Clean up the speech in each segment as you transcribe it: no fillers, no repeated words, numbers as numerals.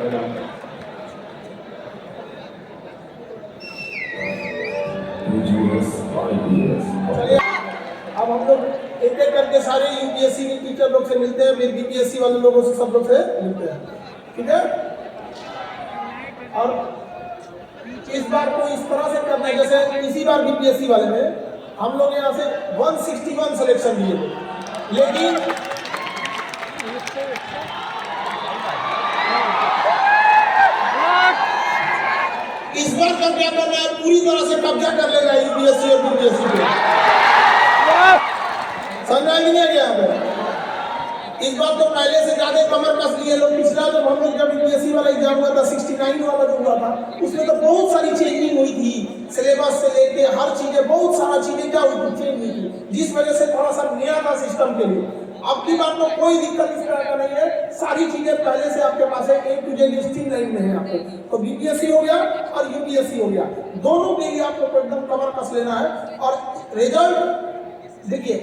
अब हम लोग एक एक करके सारे यूपीएससी के टीचर लोग से मिलते हैं, फिर बीपीएससी वाले लोगों से, सब लोग से मिलते हैं, ठीक है। और इस बार को इस तरह से करना है, जैसे इसी बार बीपीएससी वाले में हम लोग यहाँ से 161 सिलेक्शन दिए थे, लेकिन इस बार का क्या करना है, पूरी तरह से कब्जा कर लेगा यूपीएससी और बीपीएससी पे। समझा नहीं है क्या पे? इस बार तो पहले से ज्यादा कमर कस लिए लोग। पिछला जब हम लोग जब यूपीएससी वाला एग्जाम हुआ था, 69 वाला जो हुआ था, उसमें तो बहुत सारी चेंजिंग हुई थी, सिलेबस से लेके हर चीजें, बहुत सारा चीजें क्या हुई थी, चेंज हुई थी, जिस वजह से थोड़ा सा नया था सिस्टम के लिए। अब की बात तो कोई दिक्कत इस तरह का नहीं है, सारी चीजें पहले से आपके पास है, A to Z listing line में है आपको। तो बीपीएससी हो गया और यूपीएससी हो गया, दोनों के लिए आपको एकदम कमर कस लेना है। और रिजल्ट देखिए,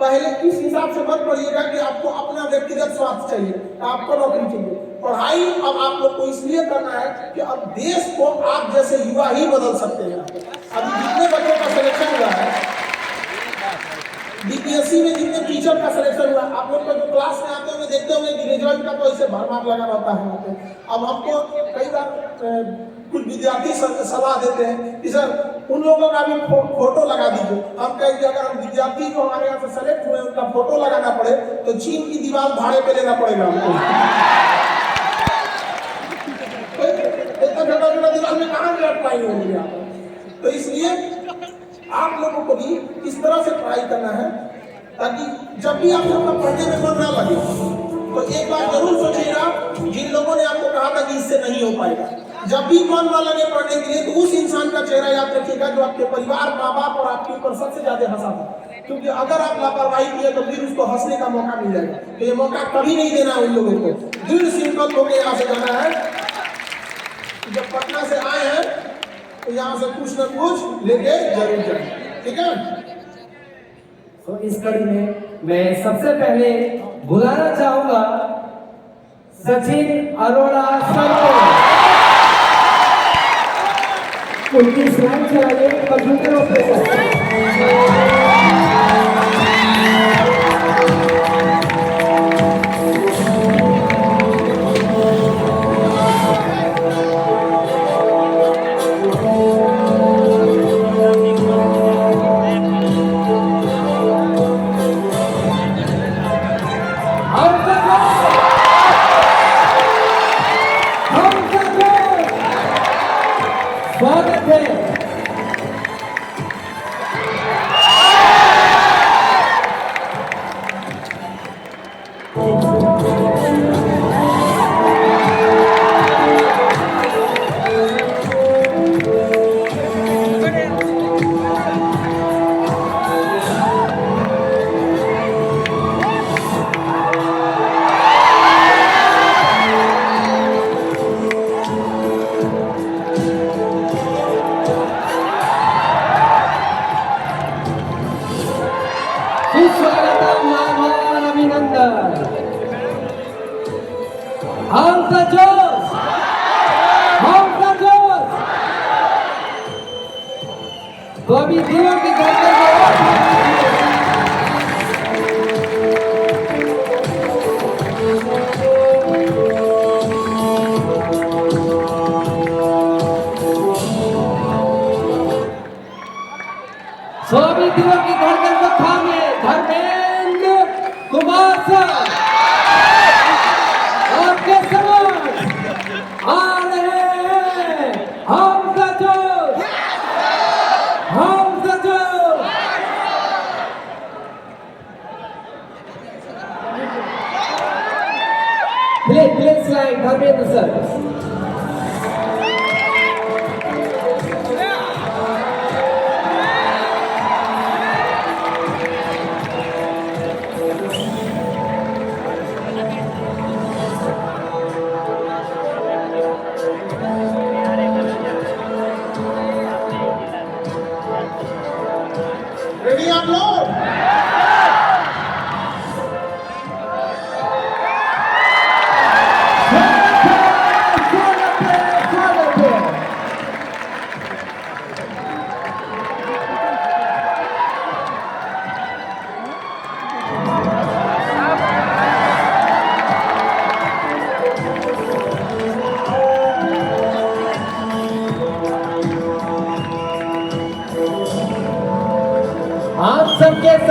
पहले इस हिसाब से मत पढ़िएगा कि आपको अपना व्यक्तिगत स्वार्थ चाहिए, आपको नौकरी चाहिए। पढ़ाई अब आप लोग को इसलिए करना है कि अब देश को आप जैसे युवा ही बदल सकते हैं। अभी जितने बच्चों का सिलेक्शन हुआ है बीपीएससी में, जितने टीचर का सिलेक्शन हुआ, आप लोग जो क्लास में आते हुए देखते होंगे कि रिजल्ट का तो ऐसे भरमार लगा रहता है वहाँ पे। अब हमको कई बार कुछ विद्यार्थी सलाह देते हैं कि सर उन लोगों का भी फोटो लगा दीजिए। हम कहेंगे अगर हम विद्यार्थी जो हमारे यहाँ से सेलेक्ट हुए उनका फोटो लगाना पड़े तो चीन की दीवार भाड़े पे लेना पड़ेगा हमको। इतना छोटा छोटा दीवार में कहाँ लग पाएंगे आप? तो इसलिए आप लोगों को भी इस तरह से पढ़ाई करना है ताकि जब भी आप लोग का पढ़ने में मन ना लगे तो एक बार जरूर सोचिएगा, जिन लोगों ने आपको कहा था कि इससे नहीं हो पाएगा, जब भी मन न लगे पढ़ने के लिए तो उस इंसान का चेहरा याद रखिएगा जो आपके परिवार, माँ बाप और आपके ऊपर सबसे ज्यादा हंसा था। क्योंकि अगर आप लापरवाही किए तो फिर उसको हंसने का मौका मिल जाएगा। तो ये मौका कभी नहीं देना उन लोगों को। दृढ़ संकल्प होकर यहाँ से जाना है। जब पटना से आए हैं तो यहाँ से कुछ न कुछ लेके जरूर जाए, ठीक है। तो इस कड़ी में मैं सबसे पहले बुलाना चाहूंगा सचिन अरोड़ा सर को। उनकी स्लाइड चलाइए कंप्यूटर ऑपरेटर। स्वागत है। तो अभी दिलों की धड़कन को थामे धर्मेंद्र कुमार सर आपके समक्ष आ रहे हैं। हम सचोट, हम सचोट। Please slide Dharmendra sir. Ready आप लोग?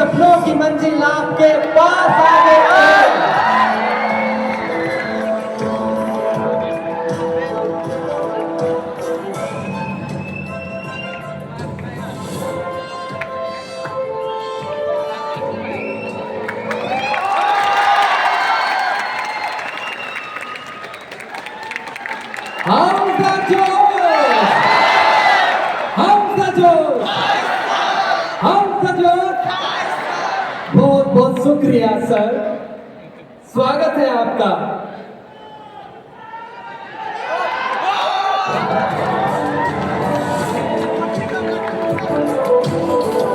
सपनों की मंजिल आपके पास आ गई। हमजा जोश, हमजा जोश, हमजा जोश। बहुत बहुत शुक्रिया सर, स्वागत है आपका।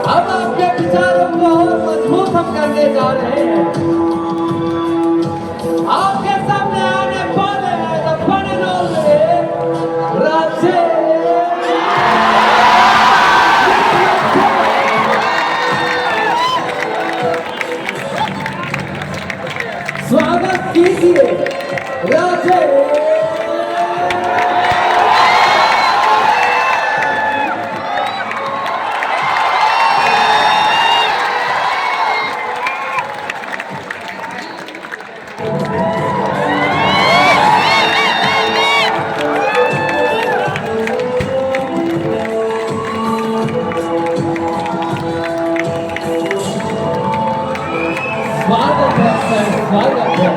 अब आपके विचारों को और मजबूत हम करने जा रहे हैं। आपके सामने आने वाले हैं the one and only Rajesh. स्वागत कीजिए राजेश। स्वागत है सर, स्वागत है।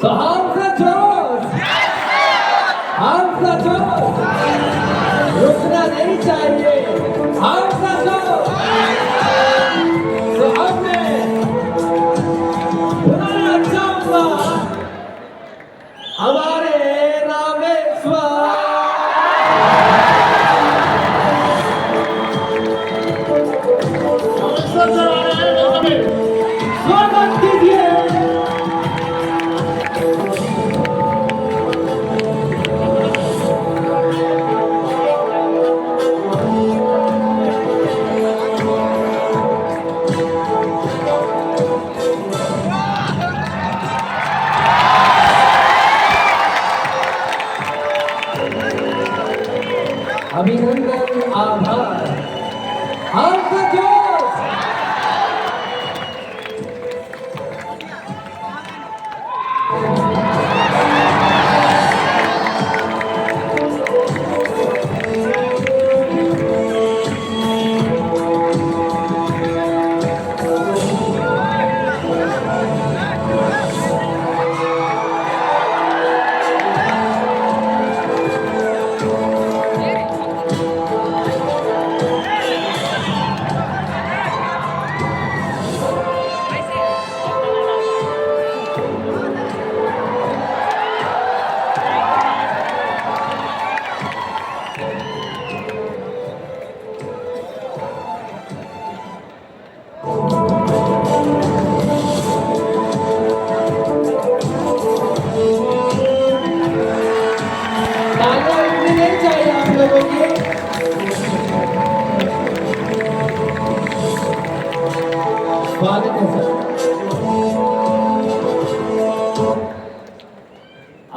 So हमजा जोश, हमजा जोश, रुकना नहीं चाहिए। हमजा जोश। तो अब मैं बुलाना चाहूंगा हमारे रामेश्वर। स्वागत कीजिए। अभिनंदन, आभार। हमजा जोश। तालियां रुकनी नहीं चाहिए आप लोगों की। स्वागत है सर।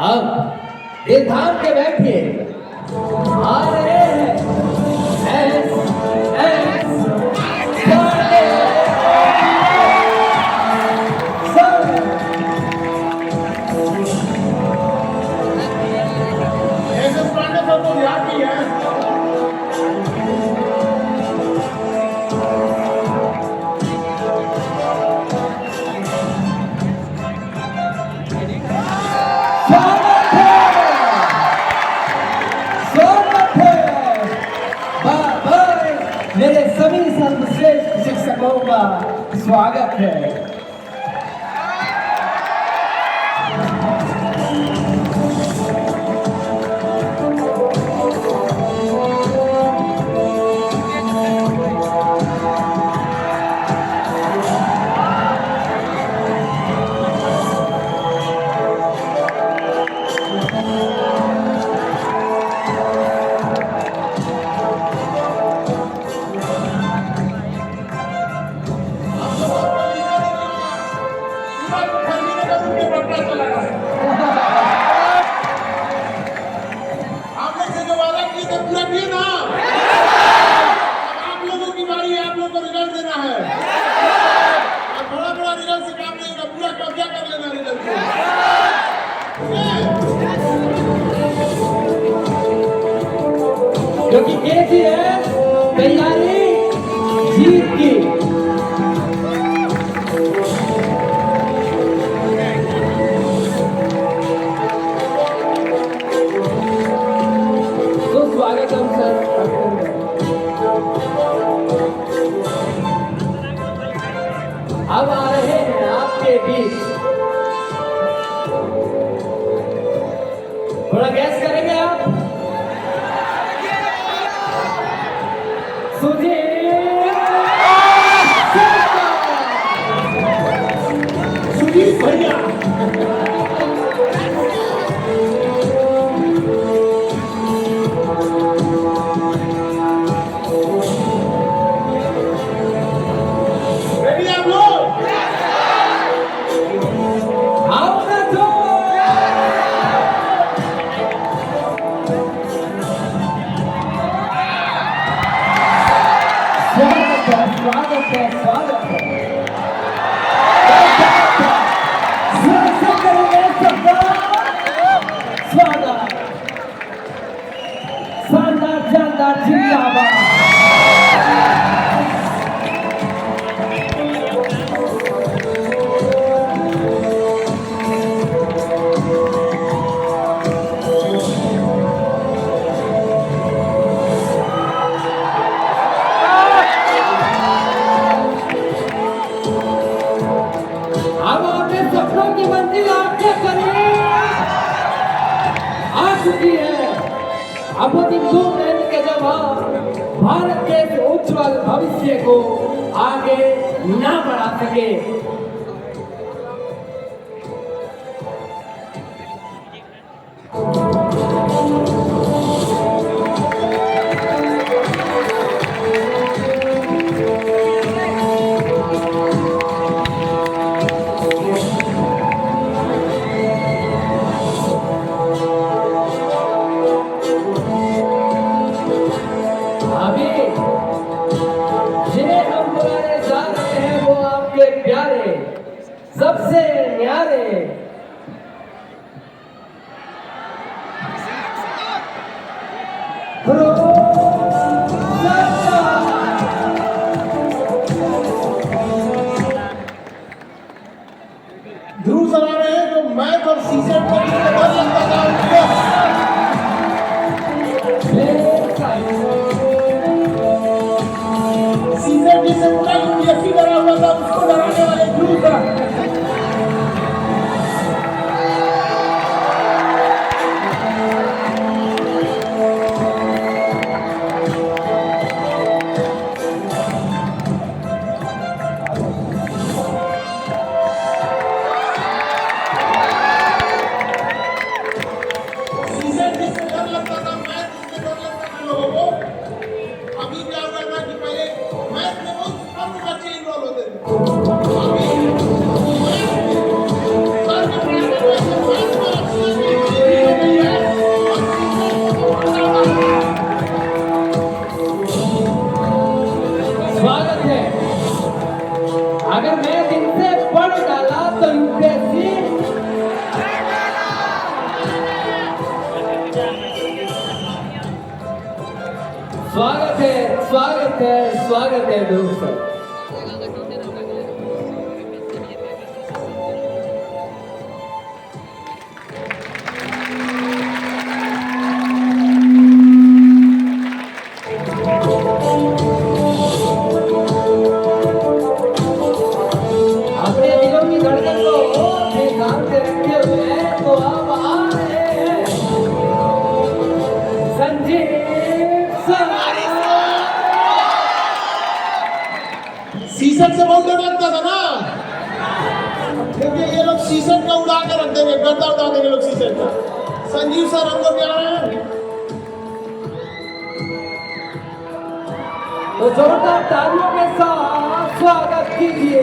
अब ये थाम के बैठिए। आ रहे हैं S S Pandey sir. S Pandey sir को याद किया है। स्वागत है मेरे सभी सर्वश्रेष्ठ शिक्षकों का स्वागत है। केजीएफ तैयारी जीत की। तो स्वागतम सर। अब आ रहे हैं आपके बीच, थोड़ा गैस करेंगे आप? सुजीत भैया रेडी आप लोग? आओ ना तो। स्वागत है, स्वागत है। स्वागत, शानदार शानदार जिंदाबाद। अब अपने सपनों की मंजिल आपके करीब आ चुकी है। अब वो दिन दूर नहीं कि जब हम भारत के इस उज्जवल भविष्य को आगे ना बढ़ा सके। अभी जिन्हें हम बुलाने जा रहे हैं वो आपके प्यारे, सबसे न्यारे ध्रुव सर आ रहे हैं जो मैथ और सीसेट में डर लगता था उनको। सीसेट जिसे पूरा यूपीएससी डरा हुआ था उसको डराने वाले ध्रुव सर। सीसेट जिससे डर लगता था मैथ जिससे डर लगता था लोगों को, अभी क्या हुआ था कि पहले मैथ में बहुत कम बच्चे इन्वॉल्व होते थे। अभी सर के प्राइवेट में से मैथ को अच्छी धीरे गई है और सीसेट को बहुत ज्यादा स्वागत है। अगर मैं दिन से पढ़ डाला तो यूपीएससी स्वागत है, स्वागत है, स्वागत है दोस्तों। अपने दिलों की धड़कन को अपने काम से रखते हुए तो अब आ रहे हैं संजीव सर। सीसेट से बहुत डर लगता था ना, क्योंकि ये लोग सीसेट का उड़ा के रख देंगे, गर्दा उड़ा देंगे लोग सीसेट का। संजीव सर हम लोग यहाँ हैं। तो जोरदार तालियों के साथ स्वागत कीजिए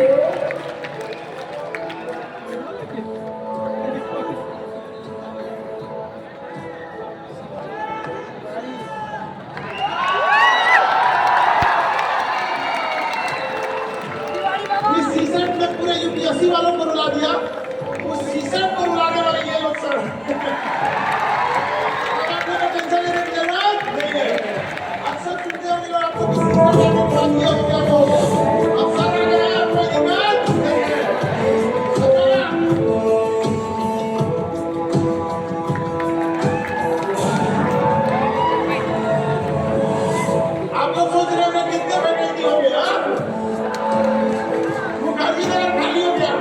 इस सीसेट ने पूरे यूपीएससी वालों को रुला दिया, उस सीसेट को रुलाने वाले ये लोग सर। अब आपको टेंशन लेने की जरूरत नहीं है। बात किया हो क्या हो गया? अब सर आ गया, अब कोई दिक्कत नहीं है। आप लोग सोच रहे होंगे कितने वैकेंसी हो गए? हाँ, मुखर्जी नगर खाली हो गया।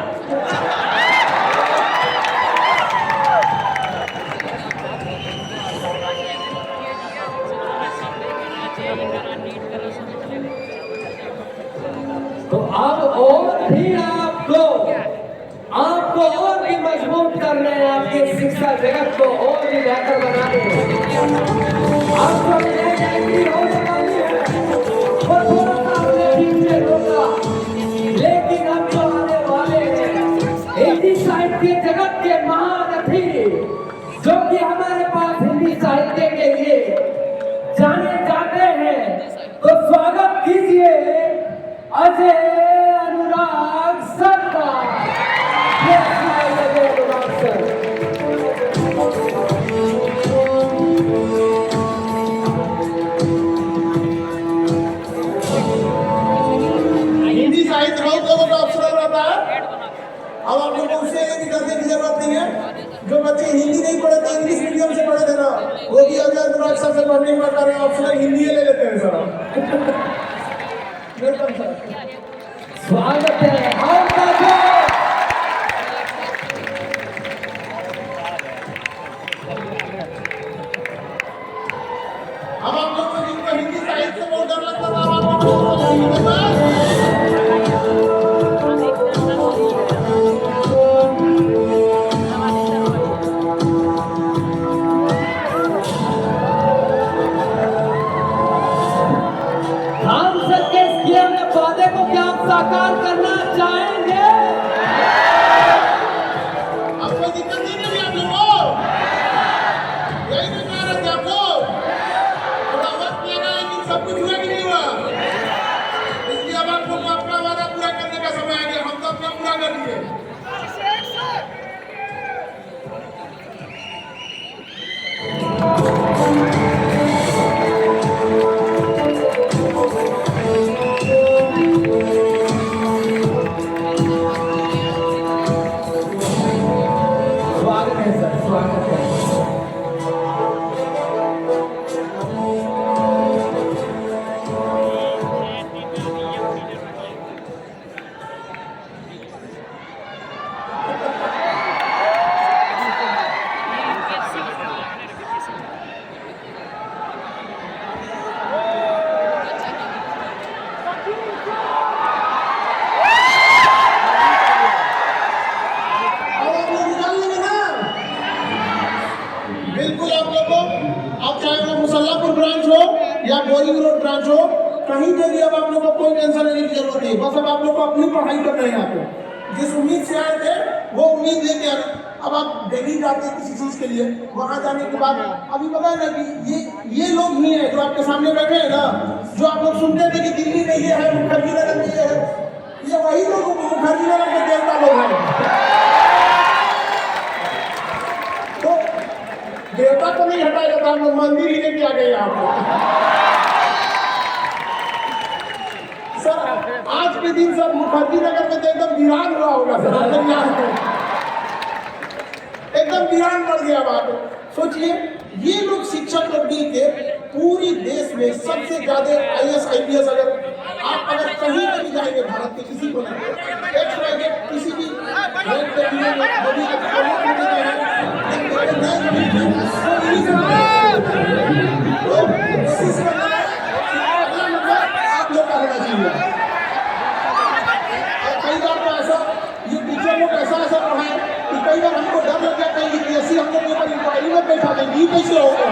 तो अब और भी आपको और भी मजबूत करने हैं, आपके शिक्षा जगत को और भी बेहतर बनाने हैं। आपको एंट्री होने वाली है, वो थोड़ा सा हमने बीच में रोका, लेकिन अब जो आने वाले हैं हिंदी साहित्य जगत के महारथी, जो कि हमारे पास हिंदी साहित्य के लिए जाने जाते हैं, तो स्वागत कीजिए अजय अनुराग सर का। Yes, अजय अनुराग सर। हिंदी साहित्य बहुत लोगों का अवसर रहता है। अब आप लोगों को उससे करने की जरूरत नहीं है। जो बच्चे हिंदी नहीं पढ़ते इंग्लिश मीडियम से पढ़े थे ना, वो भी अजय अनुराग सर से पढ़ने का कार्य ऑप्शनल हिंदी ले लेते हैं सर। Welcome sir. स्वागत है आपका। अब आप लोग को जिनको हिंदी साहित्य से बहुत डर लगता था, अब आप लोगों को हिंदी के हम सबके इस किए हुए वादे को क्या आप साकार करना चाहेंगे? अब कोई दिक्कत नहीं है आप लोगों को। यही मैं कह रहा था आपको, थोड़ा वक्त लगा लेकिन सब कुछ हुआ कि नहीं हुआ। इसलिए अब आप लोग को अपना वादा पूरा करने का समय आ गया। हम तो अपना पूरा कर दिए। स्वागत है सर, स्वागत है। अब आप लोग निकाल लेंगे ना? बिल्कुल आप लोग को, अब चाहे वो मुसल्लापुर ब्रांच हो या बोरिंग रोड ब्रांच हो, कहीं पे भी अब आप लोग को कोई टेंशन लेने की जरूरत नहीं। बस अब आप लोग को अपनी पढ़ाई करना है। यहाँ पे जिस उम्मीद से आए थे वो उम्मीद लेके आए। अब आप दिल्ली जाते हैं किसी चीज के लिए, वहां जाने के बाद अभी पता है ना कि ये लोग ही हैं जो आपके सामने बैठे हैं ना, जो आप लोग सुनते थे कि दिल्ली में ये है, मुखर्जी नगर में ये है, ये वही लोग मुखर्जी नगर के देवता लोग हैं। तो देवता को नहीं हटाया जाता, हम लोग मंदिर ही लेके आ गए यहाँ पे। सर आज के दिन सर मुखर्जी नगर में तो एकदम वीरान हुआ होगा सर। एकदम वीरान पड़ गया बात। सोचिए ये लोग शिक्षक लोग मिल के पूरी देश में सबसे ज्यादा IAS IPS अगर कहीं पे भी जाएंगे भारत के किसी को नहीं, किसी भी रैंक पे भी मोदी के प्रमुख होते हैं, तो कोशिश करना है अगला नंबर आप लोग का होना चाहिए। और कई बार तो ऐसा ये टीचर लोग ऐसा पढ़ाए कि कई बार हमको डर लग जाता है कि ऐसी हम लोग के ऊपर इंक्वायरी में बैठा देंगे, कैसे होगा।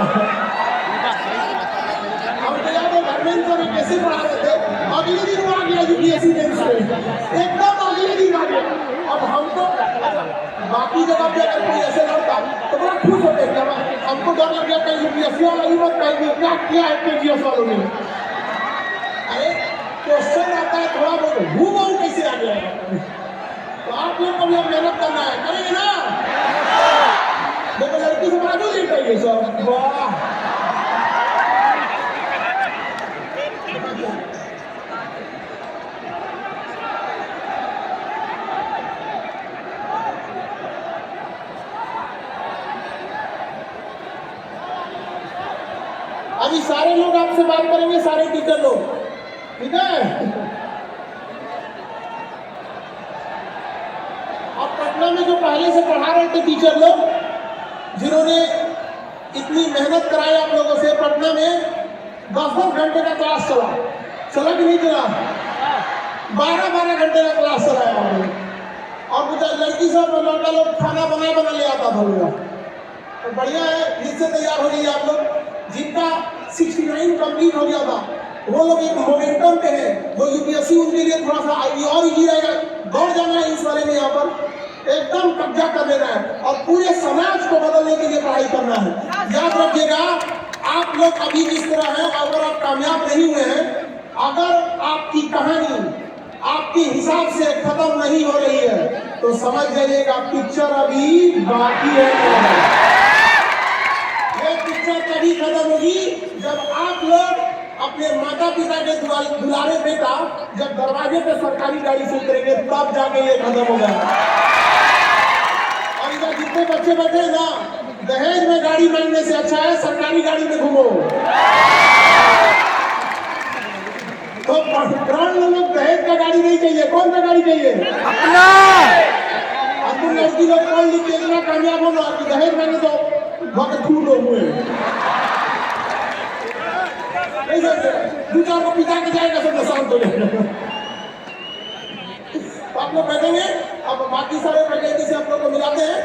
हमको याद है धर्मेंद्र में कैसे पढ़ा रहे थे, अगले दिन वो आ गया UPSC मेंस में, एकदम अगले दिन आ गया। अब हमको बाकी जगह पे अगर कोई ऐसे लड़ता तो बड़ा खुश होते हैं कि हमको डर लग गया कहीं UPSC वाला ही मत कहेंगे क्या किया है KGS वालों ने। अरे क्वेश्चन आता है थोड़ा बहुत हूबहू कैसे आ गया। तो आप लोग को भी अब मेहनत करना है, करेंगे ना? देखो लड़की से बाजू नहीं चाहिए सब। वाह अभी सारे लोग आपसे बात करेंगे, सारे टीचर लोग, ठीक है। अब पटना में जो पहले से पढ़ा रहे थे टीचर लोग, जिन्होंने इतनी मेहनत कराई आप लोगों से, पटना में 10-10 घंटे का क्लास चला कि नहीं चला? 12-12 घंटे का क्लास चलाया हमने। और मुझे लड़की सब लड़का लोग खाना बना ले आता था लोग। तो बढ़िया है, फिर से तैयार हो जाइए आप लोग। जिनका 69 कंप्लीट हो गया था वो लोग एक मोमेंटम पे है, जो यूपीएससी उनके लिए थोड़ा सा और इजी रहेगा। दौड़ जाना है इस बारे में, यहाँ पर एकदम कब्जा कर लेना है और पूरे समाज को बदलने के लिए पढ़ाई करना है। याद रखिएगा, आप लोग अभी जिस तरह हैं, अगर आप कामयाब नहीं हुए हैं, अगर आपकी कहानी आपके हिसाब से खत्म नहीं हो रही है, तो समझ जाइएगा पिक्चर अभी बाकी है। ये पिक्चर तभी खत्म होगी जब आप लोग अपने माता पिता के दुलारे बेटा जब दरवाजे पे सरकारी गाड़ी से उतरेंगे, तब जाके ये खत्म होगा। और इधर जितने बच्चे बैठे ना, दहेज में गाड़ी मांगने से अच्छा है सरकारी गाड़ी में घूमो। तो प्राण लोग दहेज का गाड़ी नहीं चाहिए, कौन सा गाड़ी चाहिए? अपना। अब तुम लड़की लोग पढ़ लिख के इतना कामयाब हो ना कि दहेज मांगे तो वक्त खून लोग हुए दो चार को पिता के जाएगा, सब शांत हो जाएगा। तो आप लोग बैठेंगे, अब बाकी सारे फैकल्टी से आप लोग को मिलाते हैं।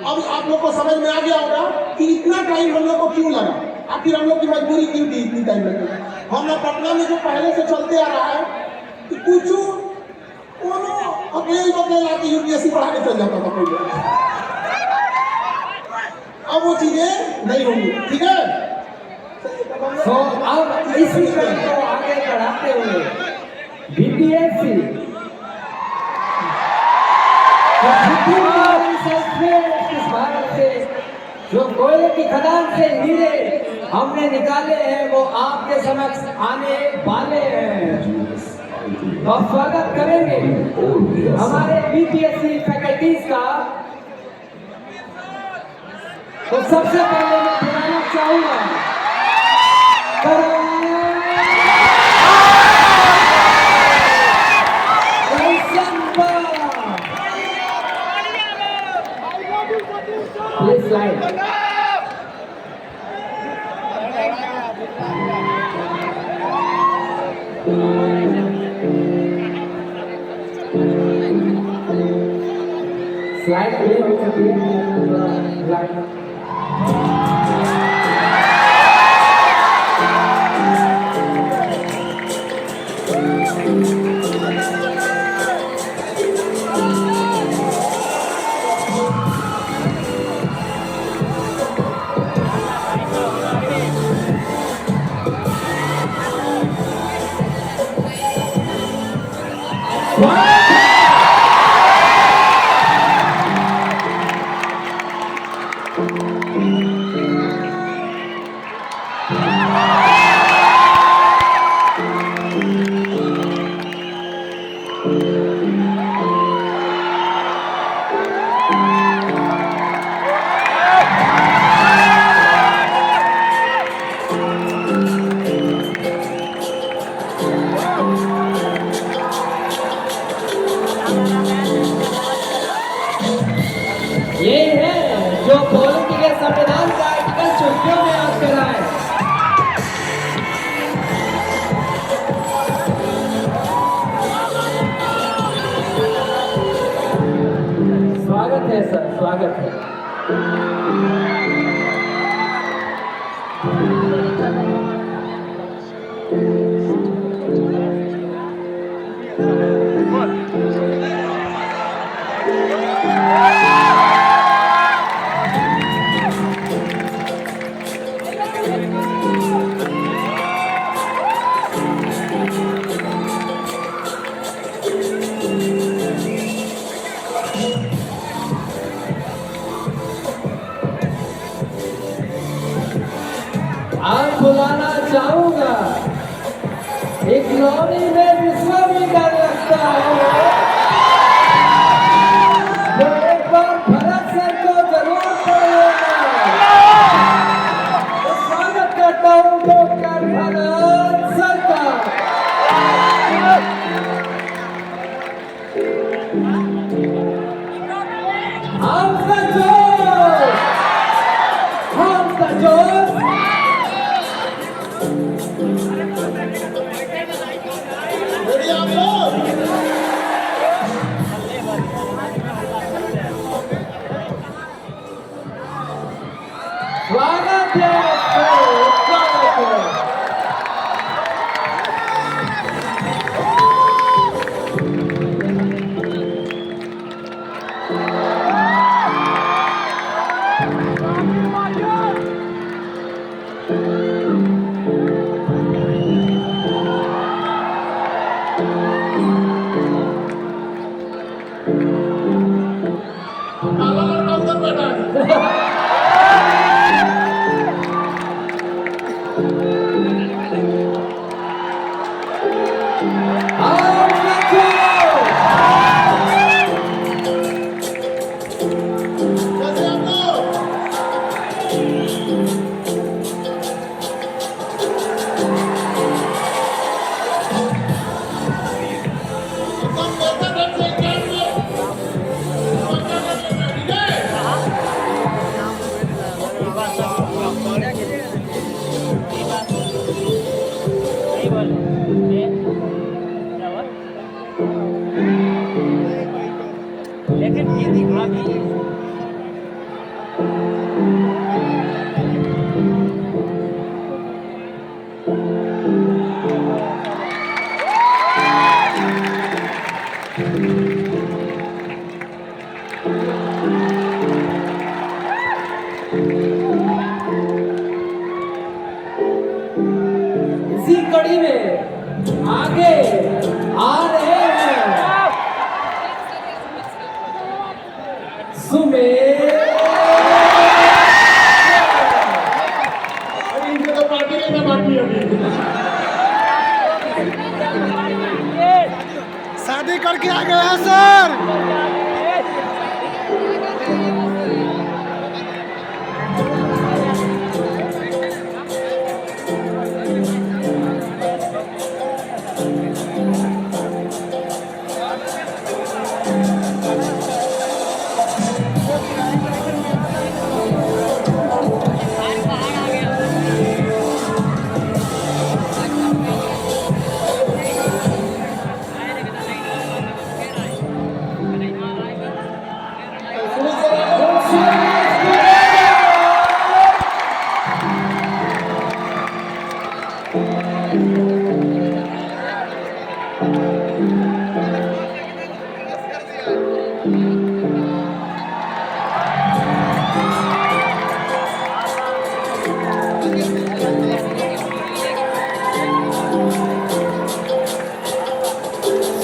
अब आप लोग को समझ में आ गया होगा कि इतना टाइम हम लोग को क्यों लगा, आखिर हम लोग की मजबूरी क्यों थी इतनी टाइम लगे। हम लोग पटना में जो पहले से चलते आ रहा है कि कुछ अकेले आके यूपीएससी पढ़ा के चल जाता था पहले, अब वो चीजें नहीं होंगी, ठीक है। तो अब इस विषय को आगे बढ़ाते हुए बीपीएससी इस भारत से जो कोयले की खदान से हीरे हमने निकाले हैं, वो आपके समक्ष आने वाले हैं। तो स्वागत करेंगे हमारे बीपीएससी फैकल्टीज का। तो सबसे पहले मैं बुलाना चाहूंगा प्लीज स्लाइड। स्लाइड क्लियर हो सकती है। ये है जो पॉलिटी के संविधान का आर्टिकल 54 में याद कर रहा है। स्वागत है सर, स्वागत है। आप बुलाना चाहूंगा Hamza Josh! Hamza Josh! Ready आप लोग? स्वागत है आपका, स्वागत है। काला लड़का उधर बैठा है। Hamza Josh! कैसे आप लोग? एकदम बेहतर ढंग से इंग्लैंड में ठीक है? लेकिन ये दिखा भी इसी कड़ी में आगे आ रहे हैं सुमेर। अभी इनसे तो पार्टी लेना बाकी है अभी। शादी करके आ गए हैं सर।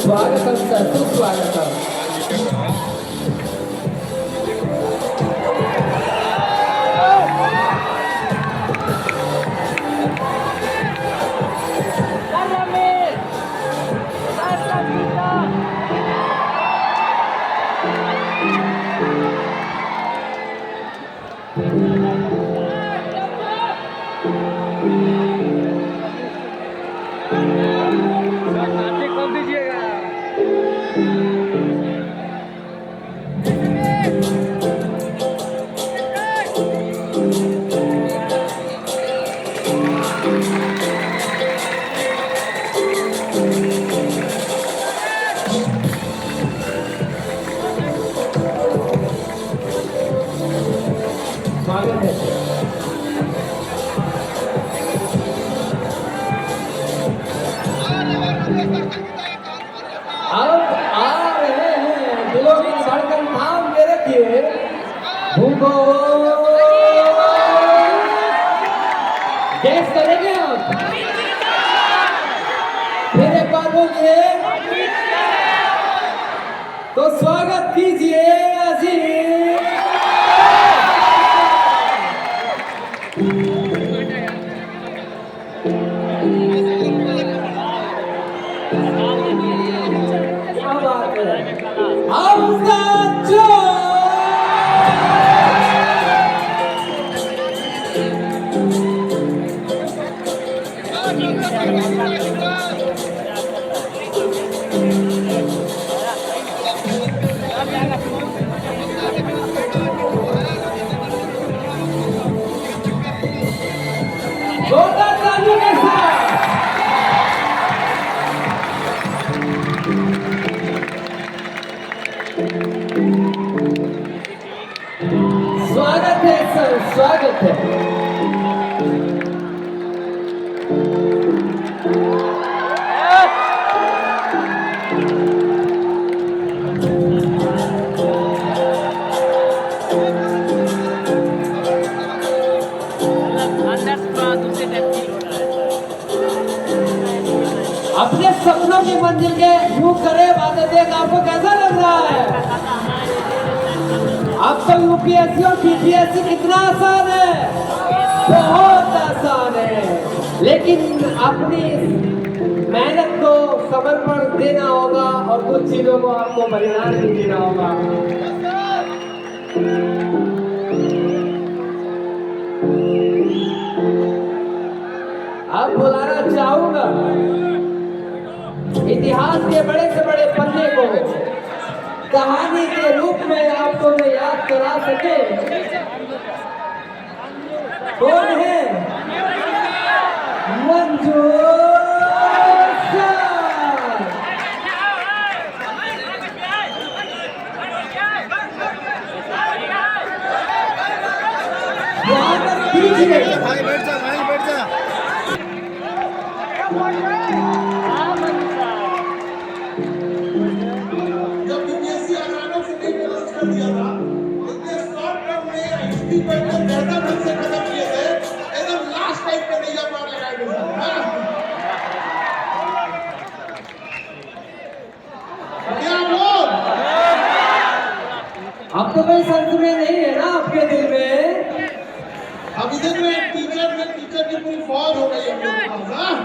स्वागतम सर, सुस्वागतम। कब दीजिएगा? स्वागत है। अब आ रहे हैं दिलों की धड़कन थाम के रखिए भूखो। गैस करेंगे आप? फिर एक बार बोलिए तो स्वागत कीजिए अजीम। क्या बात है? हमजा जोश! स्वागत है सर, स्वागत है। अंदर थोड़ा दूसरे टाइप की हो रहा है। अपने सपनों की मंजिल के यूं करे बातें देख, आपको कैसा लग रहा है? अब तो यूपीएससी और पीपीएससी कितना आसान है, बहुत आसान है, लेकिन अपनी मेहनत को समर्पण देना होगा और कुछ चीजों को आपको बलिदान भी देना होगा। अब बुलाना चाहूंगा इतिहास के बड़े से बड़े पन्ने को कहानी के रूप में आपको मैं याद करा सके। कौन है? मंजूर सर। स्वागत कीजिए। भाई बैठ जा, भाई बैठ जा। जब यूपीएससी अचानक से नहीं लॉन्च कर दिया था, इतने शॉर्ट टर्म में हिस्ट्री पर इतने बेहतर ढंग से खत्म किए थे, एकदम लास्ट टाइम पे नैया पार लगाए थे सर। हाँ? क्या लोग? अब तो कोई संशय नहीं है ना आपके दिल में? अब इधर में टीचर की पूरी फौज हो गई हम लोग के पास। हाँ?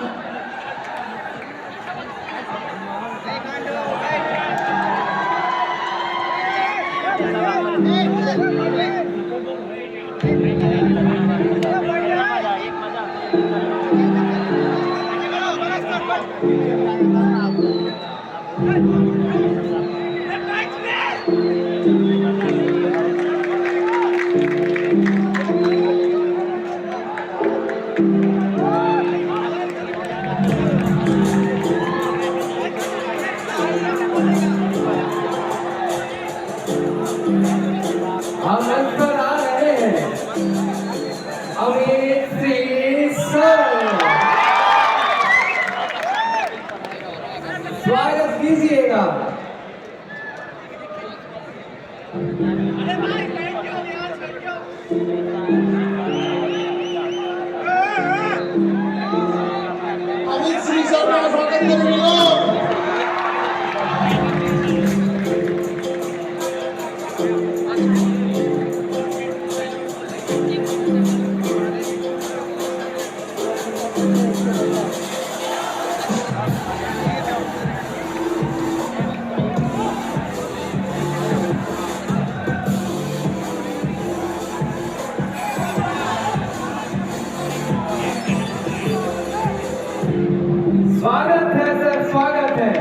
हम मंच पर आ रहे हैं अमित सिंह सर, स्वागत कीजिएगा। अमित सिंह सर का स्वागत करेंगे लोग। स्वागत है सर, स्वागत है।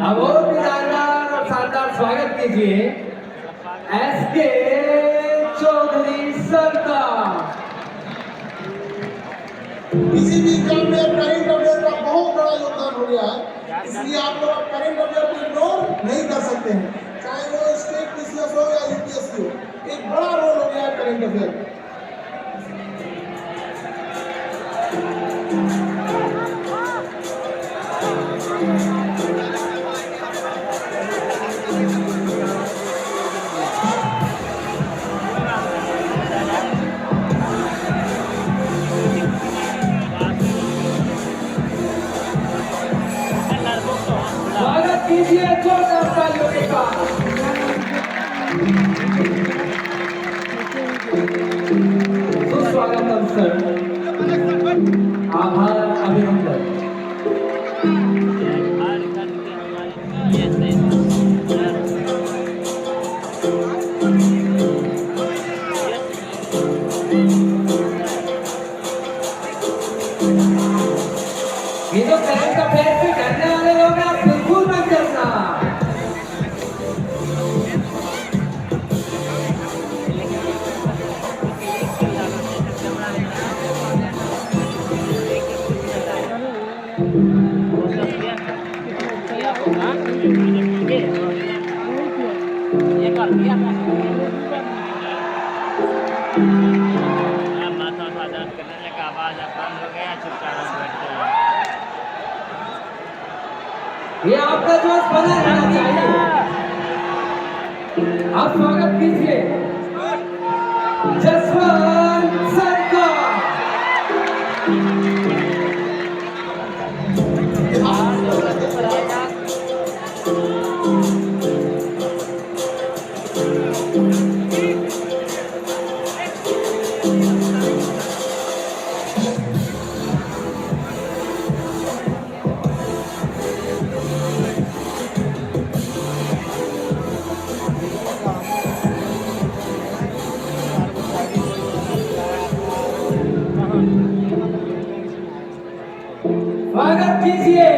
अब और भी शानदार और शानदार स्वागत कीजिए एसके चौधरी सर का। किसी भी काम में करंट अफेयर का बहुत बड़ा योगदान हो गया है, इसलिए आप लोग करंट अफेयर को इग्नोर नहीं कर सकते हैं, चाहे वो स्टेट पीसीएस हो या यूपीएससी हो। एक बड़ा रोल हो गया है करंट अफेयर। स्वागत कीजिए जोरदार तालियों के साथ। सुस्वागतम सर, आभार, अभिनंदन। ये जो करंट अफेयर्स में करने वाले लोग हैं, आप बिल्कुल मत करना। ये कर दिया माथा दर्द करने लगा, आवाज बंद हो गया, चुपचाप बैठते हैं। ये आपका जोश बना रहना चाहिए। आप स्वागत कीजिए जसवंत सर का। स्वागत कीजिए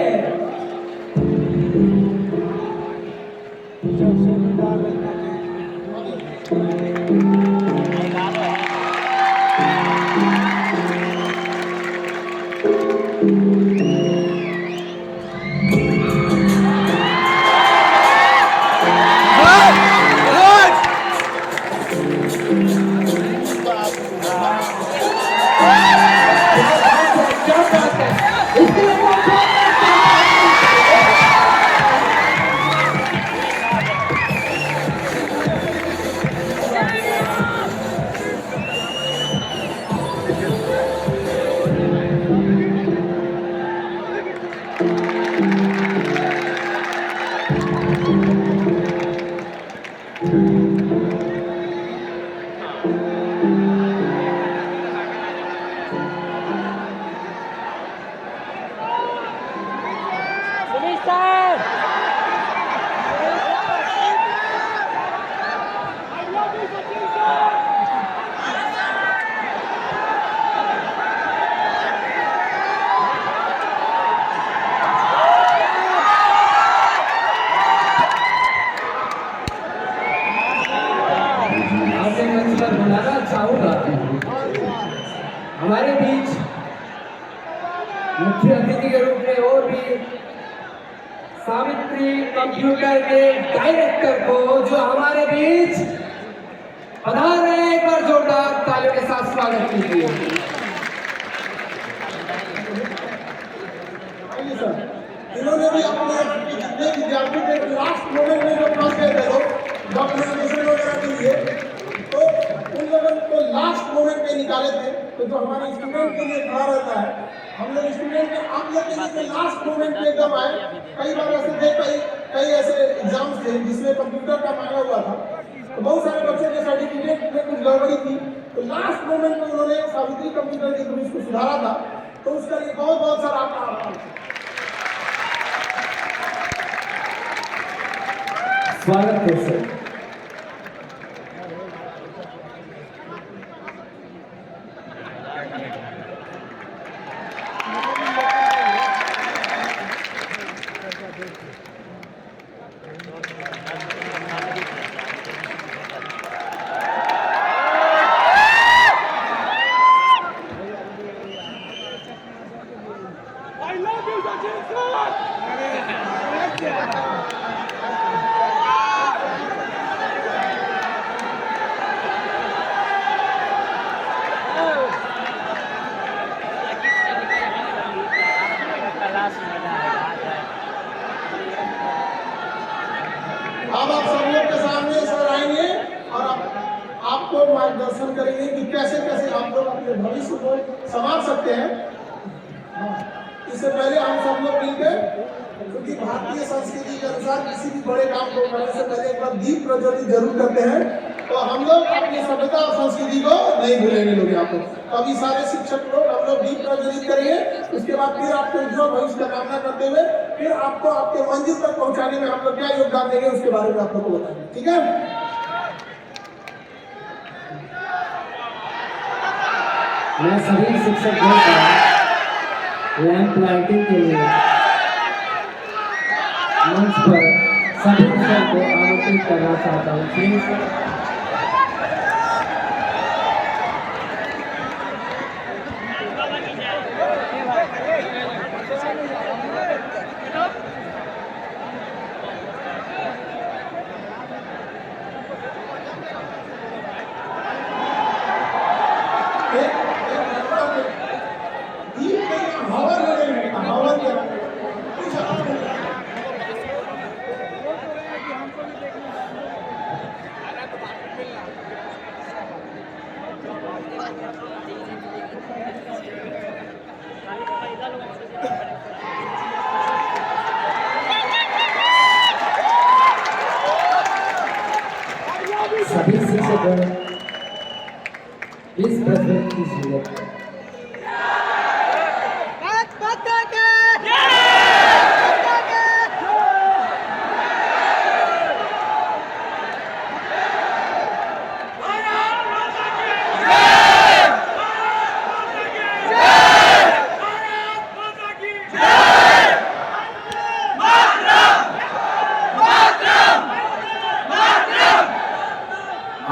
बुलाना चाहूंगा हमारे बीच मुख्य अतिथि के रूप में और भी सावित्री कंप्यूटर के डायरेक्टर को जो हमारे बीच पधार रहे हैं, एक बार जोरदार तालियों के साथ स्वागत कीजिए। इन्होंने भी अपने जितने विद्यार्थी थे लास्ट मोमेंट में जो फंस गए थे लोग डॉक्यूमेंटेशन वगैरह के लिए, तो उन लोगों को लास्ट मोमेंट पे निकाले थे। तो जो हमारे स्टूडेंट के लिए खड़ा रहता है, हम लोग स्टूडेंट के आप लोग के लिए लास्ट मोमेंट पे एकदम आए। कई बार ऐसे थे, कई ऐसे एग्जाम्स थे जिसमें कंप्यूटर का मांगा हुआ था, तो बहुत सारे बच्चों के सर्टिफिकेट में कुछ गड़बड़ी थी, तो लास्ट मोमेंट में उन्होंने सावित्री कंप्यूटर के थ्रू इसको सुधारा था। तो उसका लिए बहुत बहुत सारा आभार। स्वागत है सर। अब आप सब लोग के सामने सर आएंगे और आपको मार्गदर्शन करेंगे कि कैसे कैसे आप लोग अपने भविष्य को संभाल सकते हैं। इससे पहले हम सब लोग मिलकर, क्योंकि भारतीय संस्कृति के अनुसार अनुसार किसी भी बड़े काम को करने से पहले एक बार दीप प्रज्वलित जरूर करते हैं। तो हम लोग अपनी सभ्यता और संस्कृति को नहीं भूलेंगे लोग यहाँ पे। अभी सारे शिक्षक लोग हम लोग दीप प्रज्वलित करेंगे, उसके बाद फिर आपके उज्जवल भविष्य का कामना करते हुए फिर आपको आपके मंजिल तक पहुंचाने में हम लोग क्या योगदान देंगे उसके बारे में आप लोग को बताएंगे, ठीक है? मैं सभी शिक्षकों का लैंप लाइटिंग के लिए मंच पर सभी विषय को आमंत्रित करना चाहता हूँ। प्लीज सभी शिक्षक इस प्रश्न कीजिए।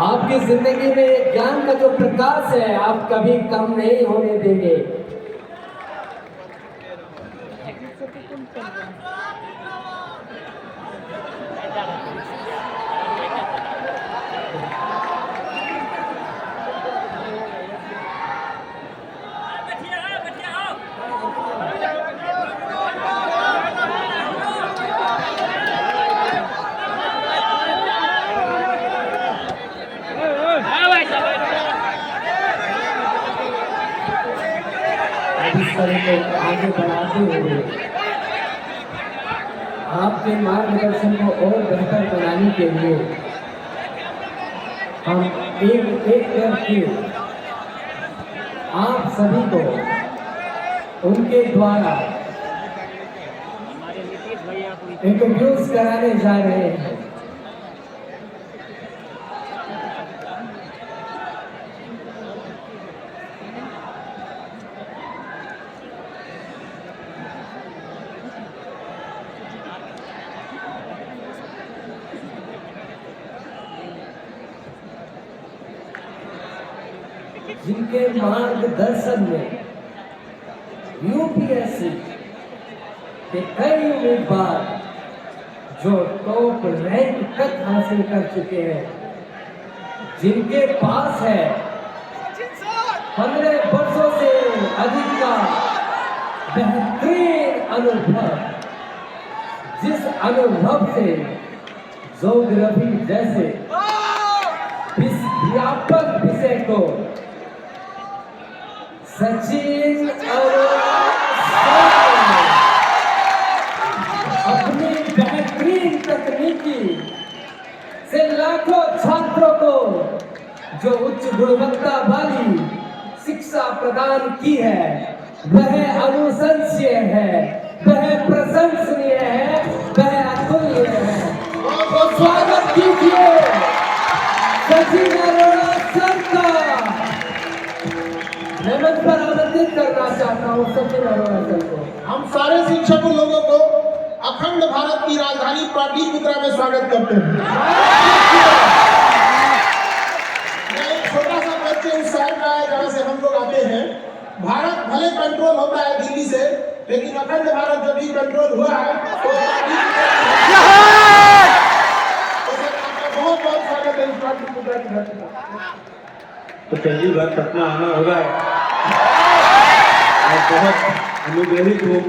आपकी जिंदगी में ज्ञान का जो प्रकाश है आप कभी कम नहीं होने देंगे। इस तरह को आगे बढ़ाते हुए आपके मार्गदर्शन को और बेहतर बनाने के लिए हम एक एक करके आप सभी को उनके द्वारा इंट्रोड्यूस कराने जा रहे हैं। जिनके मार्गदर्शन में यूपीएससी के कई उम्मीदवार जो टॉप रैंक तक हासिल कर चुके हैं, जिनके पास है 15 वर्षों से अधिक का बेहतरीन अनुभव, जिस अनुभव से ज्योग्राफी जैसे व्यापक विषय को सचिन अपनी बेहतरीन तकनीकी से लाखों छात्रों को जो उच्च गुणवत्ता वाली शिक्षा प्रदान की है वह अनुशंसनीय है, वह प्रशंसनीय है, वह अतुल्य है। तो स्वागत कीजिए सचिन अरोड़ा सर का। मैं मंच पर आमंत्रित करना चाहता हूँ सचिन अरोड़ा सर को। हम सारे शिक्षक लोगों को अखंड भारत की राजधानी पाटलिपुत्रा में स्वागत करते हैं। मैं एक छोटा सा बच्चे उस शहर का है जहाँ से हम लोग आते हैं। भारत भले कंट्रोल होता है दिल्ली से, लेकिन अखंड भारत जब भी कंट्रोल हुआ है तो बहुत बहुत स्वागत है पाटलिपुत्रा की धरती का। तो पहली बार पटना आना हो रहा है और बहुत अनुग्रहित हूँ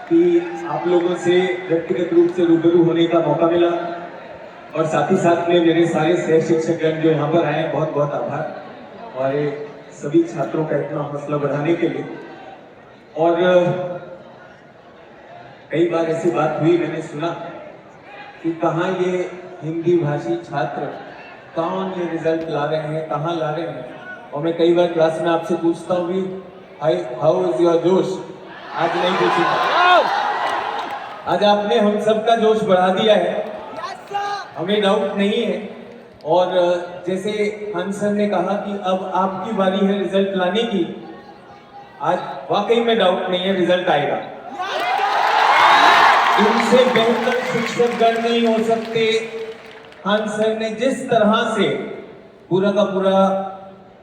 कि आप लोगों से व्यक्तिगत रूप से रूबरू होने का मौका मिला और साथ ही साथ में मेरे सारे सह शिक्षकगण जो यहाँ पर आए हैं, बहुत बहुत आभार। और सभी छात्रों का इतना हौसला बढ़ाने के लिए। और कई बार ऐसी बात हुई, मैंने सुना कि कहाँ ये हिंदी भाषी छात्र कौन ये रिजल्ट ला रहे हैं, कहाँ ला रहे हैं। और मैं कई बार क्लास में आपसे पूछता हूँ भी हाउ इज योर जोश, आज नहीं पूछूंगा। आज आपने हम सबका जोश बढ़ा दिया है, हमें डाउट नहीं है। और जैसे हंस सर ने कहा कि अब आपकी बारी है रिजल्ट लाने की, आज वाकई में डाउट नहीं है, रिजल्ट आएगा। इनसे बेहतर शिक्षकगण नहीं हो सकते। हंस सर ने जिस तरह से पूरा का पूरा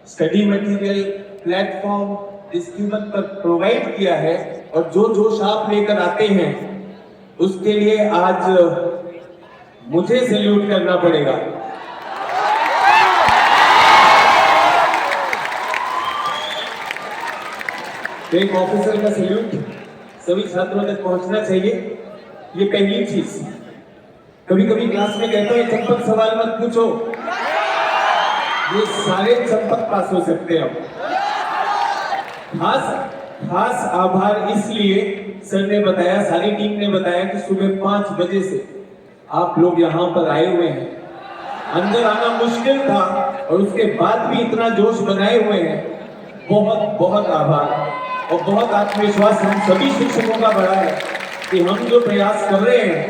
स्टडी मटेरियल प्लेटफॉर्म डिस्ट्रीब्यूट पर प्रोवाइड किया है और जो जोश आप लेकर आते हैं उसके लिए आज मुझे सैल्यूट करना पड़ेगा। एक ऑफिसर का सैल्यूट सभी छात्रों तक पहुंचना चाहिए, ये पहली चीज। कभी कभी क्लास में कहते हैं चंपक सवाल मत पूछो, ये सारे चंपक पास हो सकते हैं। खास आभार इसलिए सर ने बताया, सारी टीम ने बताया कि सुबह 5 बजे से आप लोग यहाँ पर आए हुए हैं। अंदर आना मुश्किल था और उसके बाद भी इतना जोश बनाए हुए हैं। बहुत बहुत आभार और बहुत आत्मविश्वास हम सभी शिक्षकों का बड़ा है कि हम जो प्रयास कर रहे हैं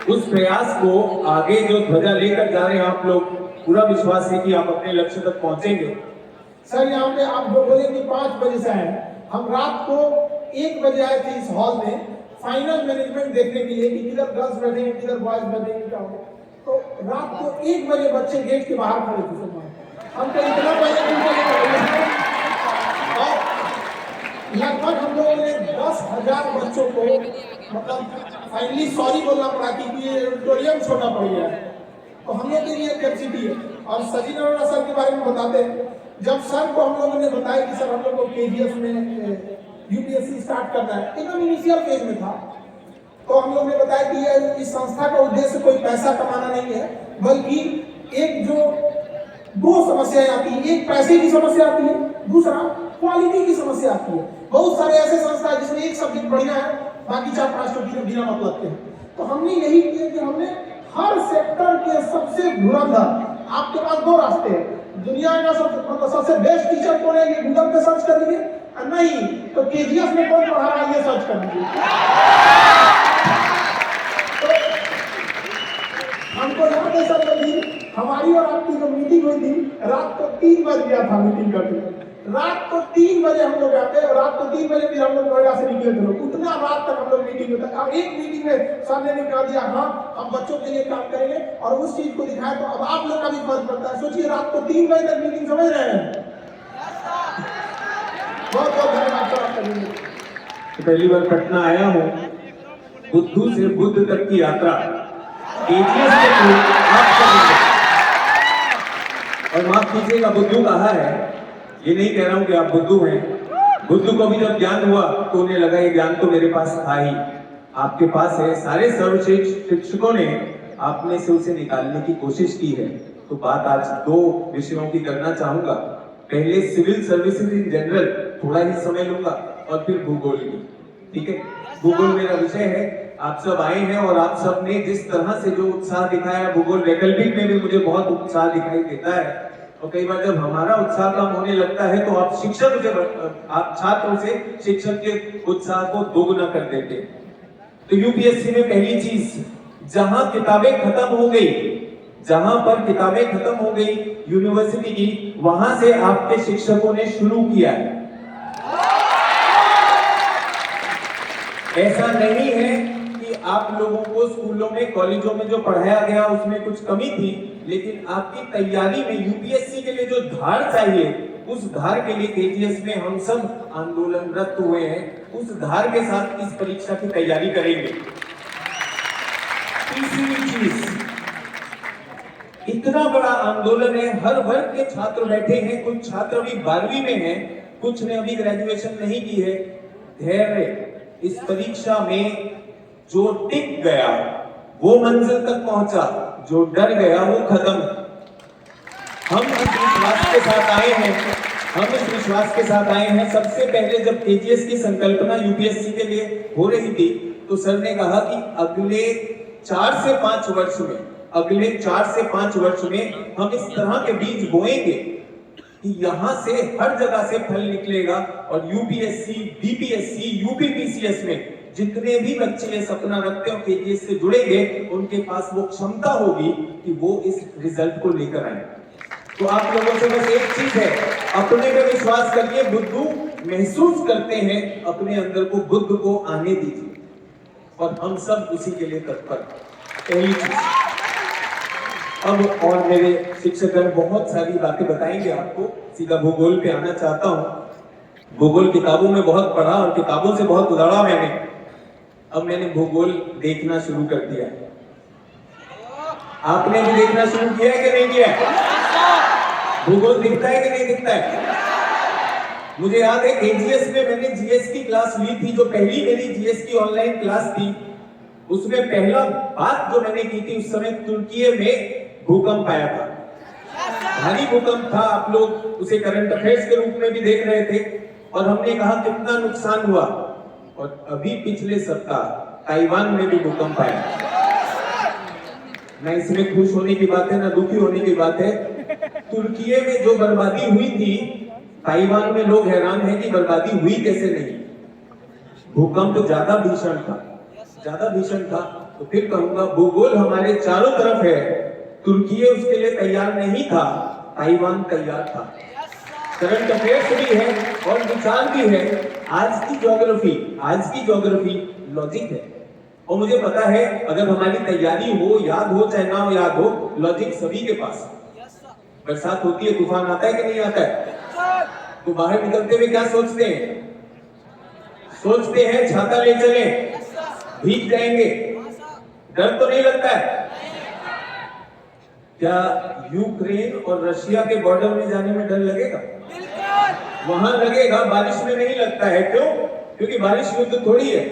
उस प्रयास को आगे जो ध्वजा लेकर जा रहे हैं आप लोग, पूरा विश्वास है कि आप अपने लक्ष्य तक पहुंचेंगे। सर यहाँ पे आप जो बोले कि 5 बजे से आए, हम रात को 1 बजे आए थे इस हॉल में फाइनल मैनेजमेंट देखने के लिए कि किधर गर्ल्स बैठेंगे किधर बॉयज बैठेंगे क्या होगा। तो रात को 1 बजे बच्चे गेट के बाहर खड़े थे। हम तो इतना पहले लगभग हम लोगों ने 10,000 बच्चों को मतलब फाइनली सॉरी बोलना पड़ा कि ये ऑडिटोरियम छोटा पड़ गया है। तो हम लोग के लिए कैपेसिटी है। और सचिन अरोड़ा सर के बारे में बताते हैं, जब सर को हम लोगों ने बताया कि सर हम लोग को KGS में UPSC स्टार्ट करना है, एकदम इनिशियल फेज में था, तो हम लोग ने बताया कि ये इस संस्था का उद्देश्य कोई पैसा कमाना नहीं है, बल्कि एक जो 2 समस्याएं आती है, एक पैसे की समस्या आती है, दूसरा क्वालिटी की समस्या आती है। बहुत सारे ऐसे संस्था है जिसमें एक सब्जेक्ट बढ़िया है, बाकी 4-5 टॉपिक बिना मतलब के। तो हमने यही किया कि हमने हर सेक्टर के सबसे धुरंधर, आपके पास 2 रास्ते हैं, दुनिया का सबसे बेस्ट टीचर कौन है ये गूगल पे सर्च कर लीजिए, और नहीं तो KGS में कौन पढ़ा रहा है ये सर्च कर लीजिए। तो हमको याद है सर कभी हमारी और आपकी जो मीटिंग हुई थी, रात को 3 बज गया था मीटिंग करते। रात को 3 बजे हम लोग आते और रात को 3 बजे फिर हम लोग नोएडा से निकले थे। उतना रात तक हम लोग मीटिंग में थे। अब एक मीटिंग में सर ने कहा दिया हाँ हम बच्चों के लिए काम करेंगे और उस चीज को दिखाया, तो अब आप लोग का भी फर्ज पड़ता है। सोचिए रात को 3 बजे तक मीटिंग, समझ रहे हैं। बहुत बहुत धन्यवाद सर। पहली बार पटना आया हूँ, बुद्धू से बुद्ध तक की यात्रा KGS के थ्रू आप करेंगे। और माफ कीजिएगा बुद्धू कहा है, ये नहीं कह रहा हूं कि आप बुद्धू हैं। बुद्धू को भी जब ज्ञान हुआ तो उन्हें लगा ये ज्ञान तो मेरे पास था ही, आपके पास है। सारे सर्वश्रेष्ठ शिक्षकों ने आपने से उसे निकालने की कोशिश की है। तो बात आज 2 विषयों की करना चाहूंगा। पहले सिविल सर्विसेज इन जनरल, थोड़ा ही समय लूंगा, और फिर भूगोल की। ठीक है, भूगोल मेरा विषय है। आप सब आए हैं और आप सब ने जिस तरह से जो उत्साह दिखाया, भूगोल वैकल्पिक में भी मुझे बहुत उत्साह दिखाई देता है। और कई बार जब हमारा उत्साह कम होने लगता है तो आप शिक्षक से, आप छात्रों से शिक्षक के उत्साह को दोगुना कर देते हैं। तो UPSC में पहली चीज, जहां किताबें खत्म हो गई, जहां पर किताबें खत्म हो गई यूनिवर्सिटी की, वहां से आपके शिक्षकों ने शुरू किया है। ऐसा नहीं है कि आप लोगों को स्कूलों में कॉलेजों में जो पढ़ाया गया उसमें कुछ कमी थी, लेकिन आपकी तैयारी में UPSC के लिए जो धार चाहिए, उस धार के लिए KGS में हम सब आंदोलनरत हुए हैं। उस धार के साथ इस परीक्षा की तैयारी करेंगे। तीसरी चीज, इतना बड़ा आंदोलन है, हर वर्ग के छात्र बैठे हैं। कुछ छात्र अभी 12वीं में हैं, कुछ ने अभी ग्रेजुएशन नहीं की है। धैर्य, इस परीक्षा में जो टिक गया वो मंजिल तक पहुंचा, जो डर गया वो खत्म। हम इस विश्वास के साथ आए हैं, सबसे पहले जब KGS की संकल्पना UPSC के लिए हो रही थी तो सर ने कहा कि अगले 4 से 5 वर्ष में, अगले 4 से 5 वर्ष में हम इस तरह के बीज बोएंगे कि यहां से हर जगह से फल निकलेगा और यूपीएससी, बीपीएससी, यूपीपीसीएस में जितने भी बच्चे ये सपना रखते हो केजीएस से जुड़ेंगे, उनके पास वो क्षमता होगी कि वो इस रिजल्ट को लेकर आए। तो आप लोगों से बस एक चीज है, अपने पे विश्वास करिए, बुद्धू महसूस करते हैं, अपने अंदर को बुद्ध को आने दीजिए और हम सब उसी के लिए तत्पर। पहली चीज। अब और मेरे शिक्षकगण बहुत सारी बातें बताएंगे आपको, सीधा भूगोल पे आना चाहता हूं। भूगोल किताबों में बहुत पढ़ा और किताबों से बहुत उड़ाड़ा मैंने, अब मैंने भूगोल देखना शुरू कर दिया। आपने भी देखना शुरू किया है कि नहीं किया? भूगोल दिखता है कि नहीं दिखता है? मुझे याद है केजीएस में मैंने जीएस की क्लास ली थी, जो पहली मेरी जीएस की ऑनलाइन क्लास थी, उसमें पहला बात जो मैंने की थी, उस समय तुर्की में भूकंप आया था, भारी भूकंप था। आप लोग उसे करंट अफेयर्स के रूप में भी देख रहे थे और हमने कहा कितना नुकसान हुआ। और अभी पिछले सप्ताह ताइवान में भी भूकंप आया। ना इसमें खुश होने की बात है ना दुखी होने की बात है। तुर्की में जो बर्बादी हुई थी, ताइवान में लोग हैरान हैं कि बर्बादी हुई कैसे नहीं। भूकंप ज्यादा भीषण था, ज्यादा भीषण था। तो फिर कहूंगा भूगोल हमारे चारों तरफ है, तुर्की उसके लिए तैयार नहीं था, ताइवान तैयार था। करंट अफेयर्स भी है और विचार भी है। आज की ज्योग्राफी लॉजिक है और मुझे पता है अगर हमारी तैयारी हो, याद हो चाहे ना हो याद हो, लॉजिक सभी के पास। बरसात होती है, तूफान आता है कि नहीं आता है, तो बाहर निकलते हुए क्या सोचते हैं? सोचते हैं छाता ले चले, भीग जाएंगे। डर तो नहीं लगता है? क्या यूक्रेन और रशिया के बॉर्डर में जाने में डर लगेगा? वहां लगेगा, बारिश में नहीं लगता है। क्यों? क्योंकि बारिश युद्ध थोड़ी है।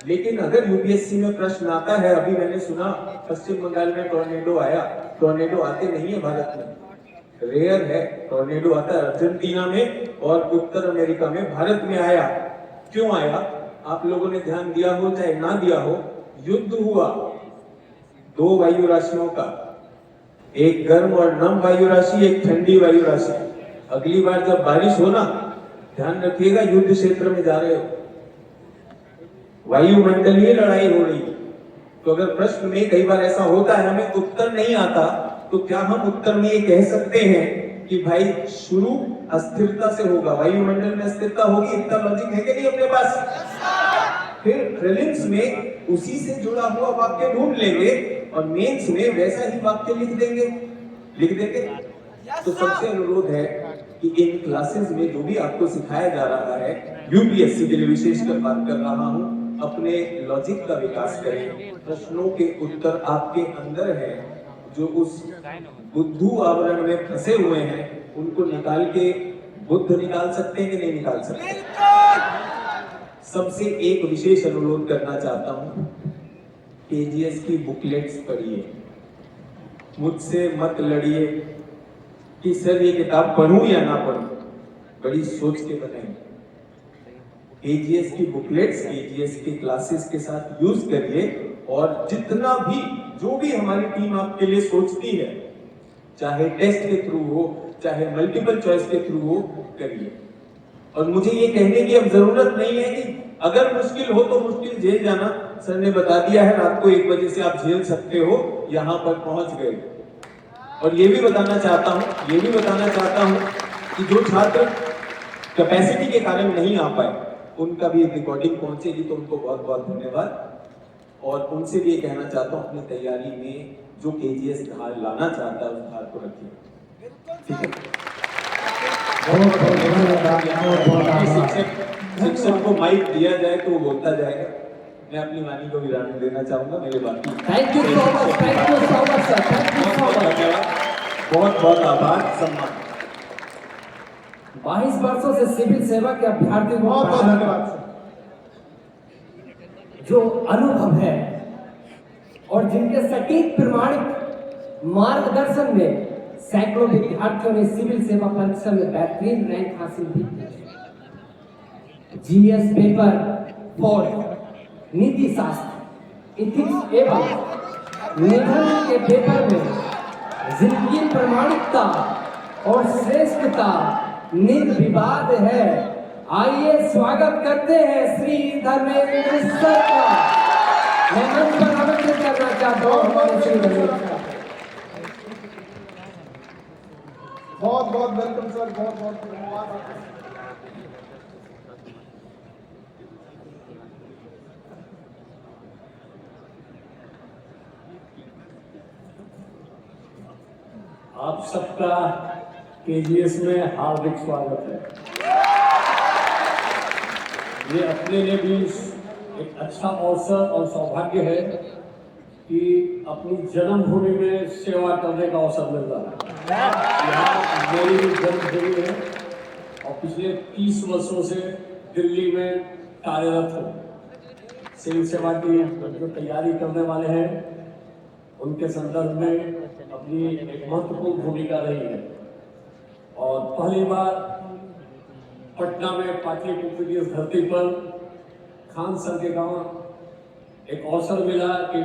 लेकिन अगर यूपीएससी में प्रश्न आता है, अभी मैंने सुना पश्चिम बंगाल में टॉर्नेडो आया, टॉर्नेडो आते नहीं है भारत में, रेयर है। टॉर्नेडो आता है अर्जेंटीना में और उत्तर अमेरिका में, भारत में आया। क्यों आया? आप लोगों ने ध्यान दिया हो चाहे ना दिया हो, युद्ध हुआ 2 वायु राशियों का, एक गर्म और नम वायु राशि, एक ठंडी वायु राशि। अगली बार जब बारिश हो ना, ध्यान रखिएगा युद्ध क्षेत्र में जा रहे हो, वायुमंडलीय लड़ाई हो रही है। तो अगर प्रश्न में कई बार ऐसा होता है हमें उत्तर नहीं आता, तो क्या हम उत्तर में ये कह सकते हैं कि भाई शुरू अस्थिरता से होगा, वायुमंडल में अस्थिरता होगी? इतना लॉजिक है कि नहीं अपने पास? फिर प्रीलिम्स में उसी से जुड़ा हुआ वाक्य ढूंढ लेंगे और मेंस में वैसा ही वाक्य लिख देंगे। तो सबसे अनुरोध है कि इन क्लासेस में जो भी आपको सिखाया जा रहा है, यूपीएससी के लिए विशेषकर बात कर रहा हूं, अपने लॉजिक का विकास करें। प्रश्नों के उत्तर आपके अंदर है, जो उस बुद्धू आवरण में फंसे हुए हैं, उनको निकाल के बुद्ध निकाल सकते हैं कि नहीं निकाल सकते? सबसे एक विशेष अनुरोध करना चाहता हूं, केजीएस की बुकलेट्स पढ़िए। मुझसे मत लड़िए कि सर ये किताब पढ़ूं या ना पढ़ूं, बड़ी सोच के बनाएं। केजीएस की बुकलेट्स, केजीएस की क्लासेस के साथ यूज करिए और जितना भी जो भी हमारी टीम आपके लिए सोचती है, चाहे टेस्ट के थ्रू हो चाहे मल्टीपल चॉइस के थ्रू हो, करिए। और मुझे ये कहने की अब जरूरत नहीं है कि अगर मुश्किल हो तो मुश्किल झेल जाना। सर ने बता दिया है रात को 1 बजे से आप झेल सकते हो, यहां पर पहुंच गए। और ये भी बताना चाहता हूं कि जो छात्र कैपेसिटी के कारण नहीं आ पाए, उनका भी रिकॉर्डिंग पहुंचेगी, तो उनको बहुत बहुत धन्यवाद। और उनसे भी ये कहना चाहता हूं, अपनी तैयारी में जो केजीएस धार लाना चाहता है उस धार को रखिए, ठीक है? शिक्षक को माइक दिया जाए तो वो बोलता जाएगा। मैं अपनी वाणी को विराम देना चाहूंगा। मेरे बाकी thank you so much sir, thank you so much. बहुत बहुत आभार, सम्मान। 22 वर्षों से सिविल सेवा के अभ्यर्थी को बहुत बहुत धन्यवाद सर। जो अनुभव है और जिनके सटीक प्रमाणिक मार्गदर्शन में सैकड़ों विद्यार्थियों ने सिविल सेवा परीक्षा में बेहतरीन रैंक हासिल की। जीएस पेपर 4 नीति शास्त्र इथिक्स एवं निधन के पेपर में जिंदगी प्रामाणिकता और श्रेष्ठता निर्विवाद है। आइए स्वागत करते हैं श्री धर्मेंद्र सर का। मैं मंच पर आमंत्रित करना चाहता हूँ हमारे श्री धर्मेंद्र सर। बहुत बहुत वेलकम सर, बहुत बहुत धन्यवाद। आप सबका केजीएस में हार्दिक स्वागत है। ये अपने लिए भी एक अच्छा अवसर और सौभाग्य है कि अपनी जन्मभूमि में सेवा करने का अवसर मिल रहा है। यहाँ मेरी जन्मभूमि है और पिछले 30 वर्षों से दिल्ली में कार्यरत हूँ। सिविल सेवा की जो तैयारी करने वाले हैं उनके संदर्भ में अपनी एक महत्वपूर्ण भूमिका रही है। और पहली बार पटना में पाटलिपुत्र की इस धरती पर खान सर के गांव एक अवसर मिला कि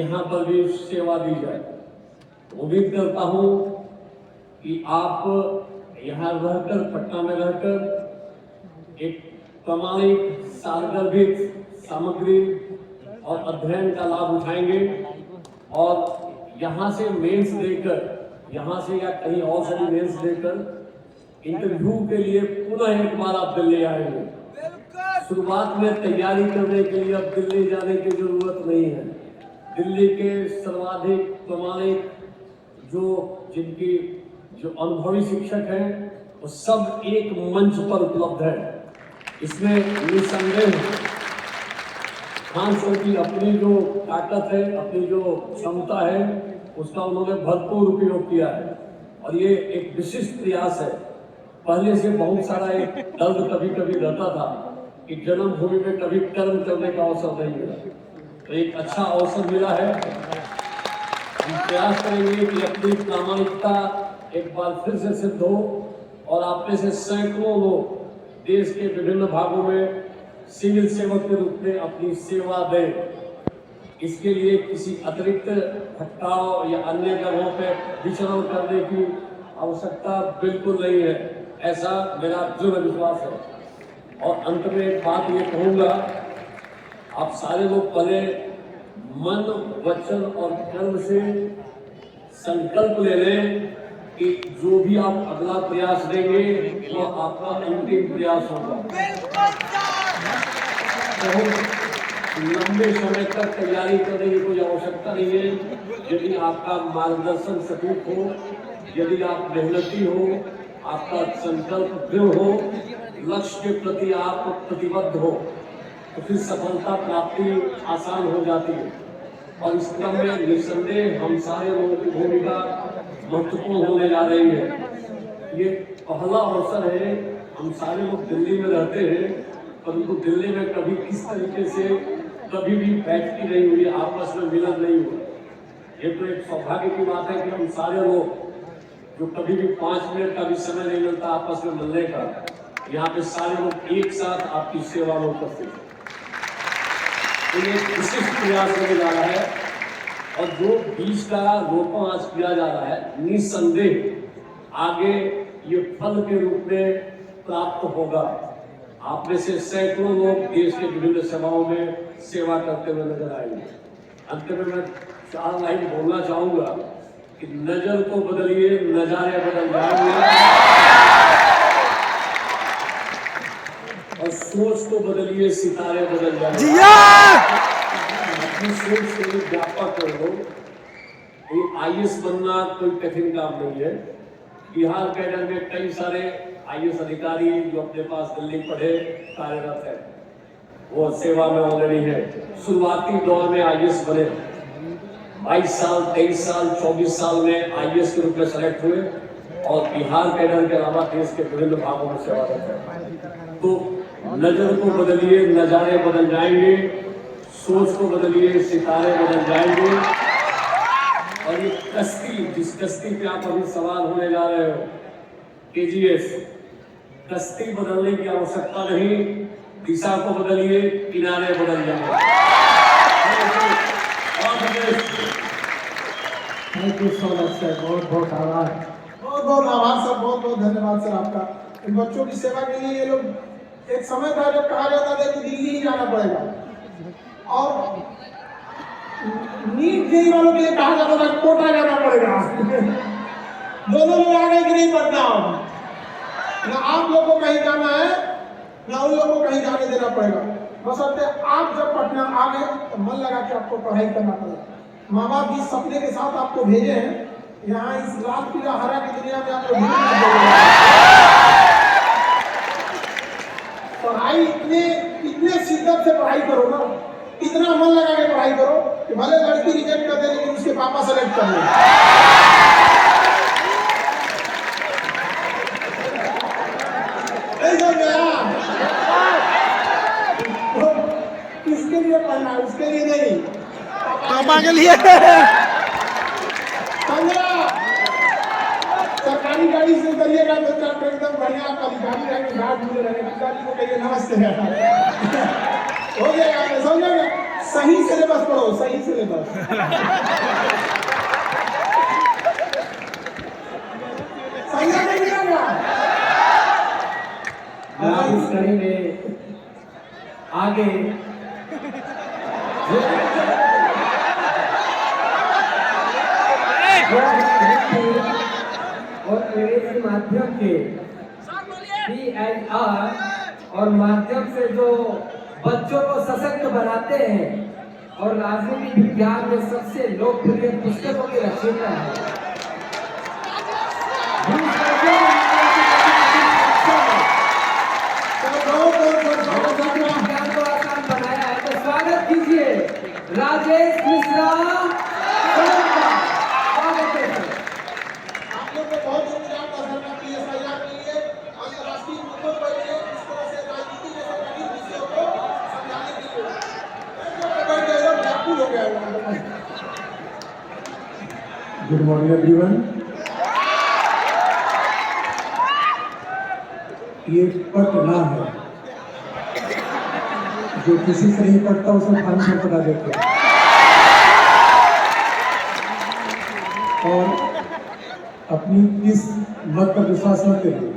यहाँ पर भी सेवा दी जाए। उम्मीद करता हूँ कि आप यहाँ रहकर, पटना में रहकर एक प्रामाणिक सारगर्भित सामग्री और अध्ययन का लाभ उठाएंगे और यहाँ से मेंस देकर, यहाँ से या कहीं और से भी मेंस देकर इंटरव्यू के लिए पुनः एक बार आप दिल्ली आएंगे। शुरुआत में तैयारी करने के लिए अब दिल्ली जाने की जरूरत नहीं है। दिल्ली के सर्वाधिक प्रामाणिक जिनकी अनुभवी शिक्षक हैं वो सब एक मंच पर उपलब्ध है। इसमें निसंदेह खान सर की अपनी जो ताकत है, अपनी जो क्षमता है, उसका उन्होंने भरपूर उपयोग किया है और ये एक विशिष्ट प्रयास है। पहले से बहुत सारा एक दर्द कभी कभी रहता था कि जन्मभूमि में कभी कर्म करने का अवसर नहीं मिला, तो एक अच्छा अवसर मिला है। हम प्रयास करेंगे कि अपनी प्रामाणिकता एक बार फिर से सिद्ध हो और आप में से सैकड़ों लोग देश के विभिन्न भागों में सिविल सेवक के रूप में अपनी सेवा दें। इसके लिए किसी अतिरिक्त भटकाव या अन्य जगहों पे विचरण करने की आवश्यकता बिल्कुल नहीं है, ऐसा मेरा दृढ़ विश्वास है। और अंत में एक बात ये कहूँगा, आप सारे लोग पहले मन, वचन और कर्म से संकल्प ले लें कि जो भी आप अगला प्रयास देंगे वो आपका अंतिम प्रयास होगा। बहुत लंबे समय तक तैयारी करने की कोई आवश्यकता नहीं है। यदि आपका मार्गदर्शन सटीक हो, यदि आप मेहनती हो, आपका संकल्प दृढ़ हो, लक्ष्य के प्रति आप प्रतिबद्ध हो, तो फिर सफलता प्राप्ति आसान हो जाती है। और इस क्रम में निस्संदेह हम सारे लोगों की भूमिका महत्वपूर्ण होने जा रही है। ये पहला अवसर है, हम सारे लोग दिल्ली में रहते हैं, परंतु दिल्ली में कभी किस तरीके से कभी भी बैठकी नहीं हुई, आपस में मिलन नहीं हुआ। ये तो एक सौभाग्य की बात है कि हम सारे लोग जो कभी भी 5 मिनट का भी समय नहीं मिलता आपस में मिलने का, यहाँ पे सारे लोग एक साथ आपकी सेवा में उपस्थित हैं। तो ये विशिष्ट प्रयास होने जा रहा है और जो बीज का रोपण आज किया जा रहा है, निस्संदेह आगे ये फल के रूप में प्राप्त होगा। आप में से सैकड़ों लोग देश के विभिन्न सेवाओं में सेवा करते हुए नजर आएंगे। अंत में मैं 4 लाइन बोलना चाहूंगा कि नजर को बदलिए, नजारे बदल जाएंगे, और सोच को बदलिए, सितारे बदल जाएंगे। अपनी सोच के लिए व्यापक करो। ये IAS बनना कोई कठिन काम नहीं है। बिहार कैडर में कई सारे IAS अधिकारी जो अपने पास दिल्ली पढ़े कार्यरत है, वो सेवा में ऑलरेडी है। शुरुआती दौर में IAS बने, 22 साल, 23 साल, 24 साल में IAS के रूप में सेलेक्ट हुए और बिहार कैडर के अलावा देश के विभिन्न भागों में सेवा करते हैं। तो नजर को बदलिए, नजारे बदल जाएंगे, सोच को बदलिए, सितारे बदल जाएंगे। और ये कश्ती, जिस कश्ती पे आप अभी सवार होने जा रहे हो, KGS, कश्ती बदलने की आवश्यकता नहीं, दिशा को बदलिए, किनारे बदल जाएंगे। Thank you so much sir, बहुत बहुत आभार। बहुत बहुत आभार सर, बहुत बहुत धन्यवाद सर आपका। इन बच्चों की सेवा के लिए ये लोग, एक समय था जब कहा जाता था कि दिल्ली ही जाना पड़ेगा, और नीट जेई वालों के लिए कहा जाता था कोटा जाना पड़ेगा। दोनों लोग आ गए कि नहीं पढ़ना, ना आप लोग को कहीं जाना है ना उन लोगों को कहीं जाने देना पड़ेगा। बशर्ते आप जब पटना आ गए तो मन लगा कि आपको पढ़ाई करना पड़ेगा। माँ बाप जिस सपने के साथ आपको भेजे हैं, यहाँ इस लाल पीला हरा की दुनिया में आपको पढ़ाई इतने शिद्दत से पढ़ाई करो ना, इतना मन लगा के पढ़ाई करो कि भले लड़की रिजेक्ट कर दे लेकिन उसके पापा सेलेक्ट कर ले। किसके लिए पढ़ना, उसके लिए नहीं, पापा के लिए। सरकारी गाड़ी से उतरिएगा तो चल एकदम बढ़िया आपका अधिकारी रहेंगे, घाट मिले रहेंगे, अधिकारी को कहिए नमस्ते। हो जाएगा, समझेगा। सही सिलेबस पढ़ो, सही सिलेबस। समझा नहीं मिलेगा। अब इस कड़ी में आगे और अंग्रेजी माध्यम के PIR और माध्यम से जो बच्चों को सशक्त बनाते हैं और राजनीति विज्ञान में सबसे लोकप्रिय पुस्तकों की रचयिता है। विज्ञान को आसान बनाया है, तो स्वागत कीजिए राजेश मिश्रा। आप लोग को बहुत इंतजार था सर का PSIR के लिए, अंतर्राष्ट्रीय मुद्दों पर लिए, इस तरह से राजनीति जैसे कठिन विषयों को समझाने के लिए बैठ गए, एकदम व्याकुल हो गया हुआ। Good morning everyone. ये पढ़ना है, जो किसी से नहीं पढ़ता उसे खान से पढ़ा देते हैं। और अपनी किस मत पर विश्वास मत करिए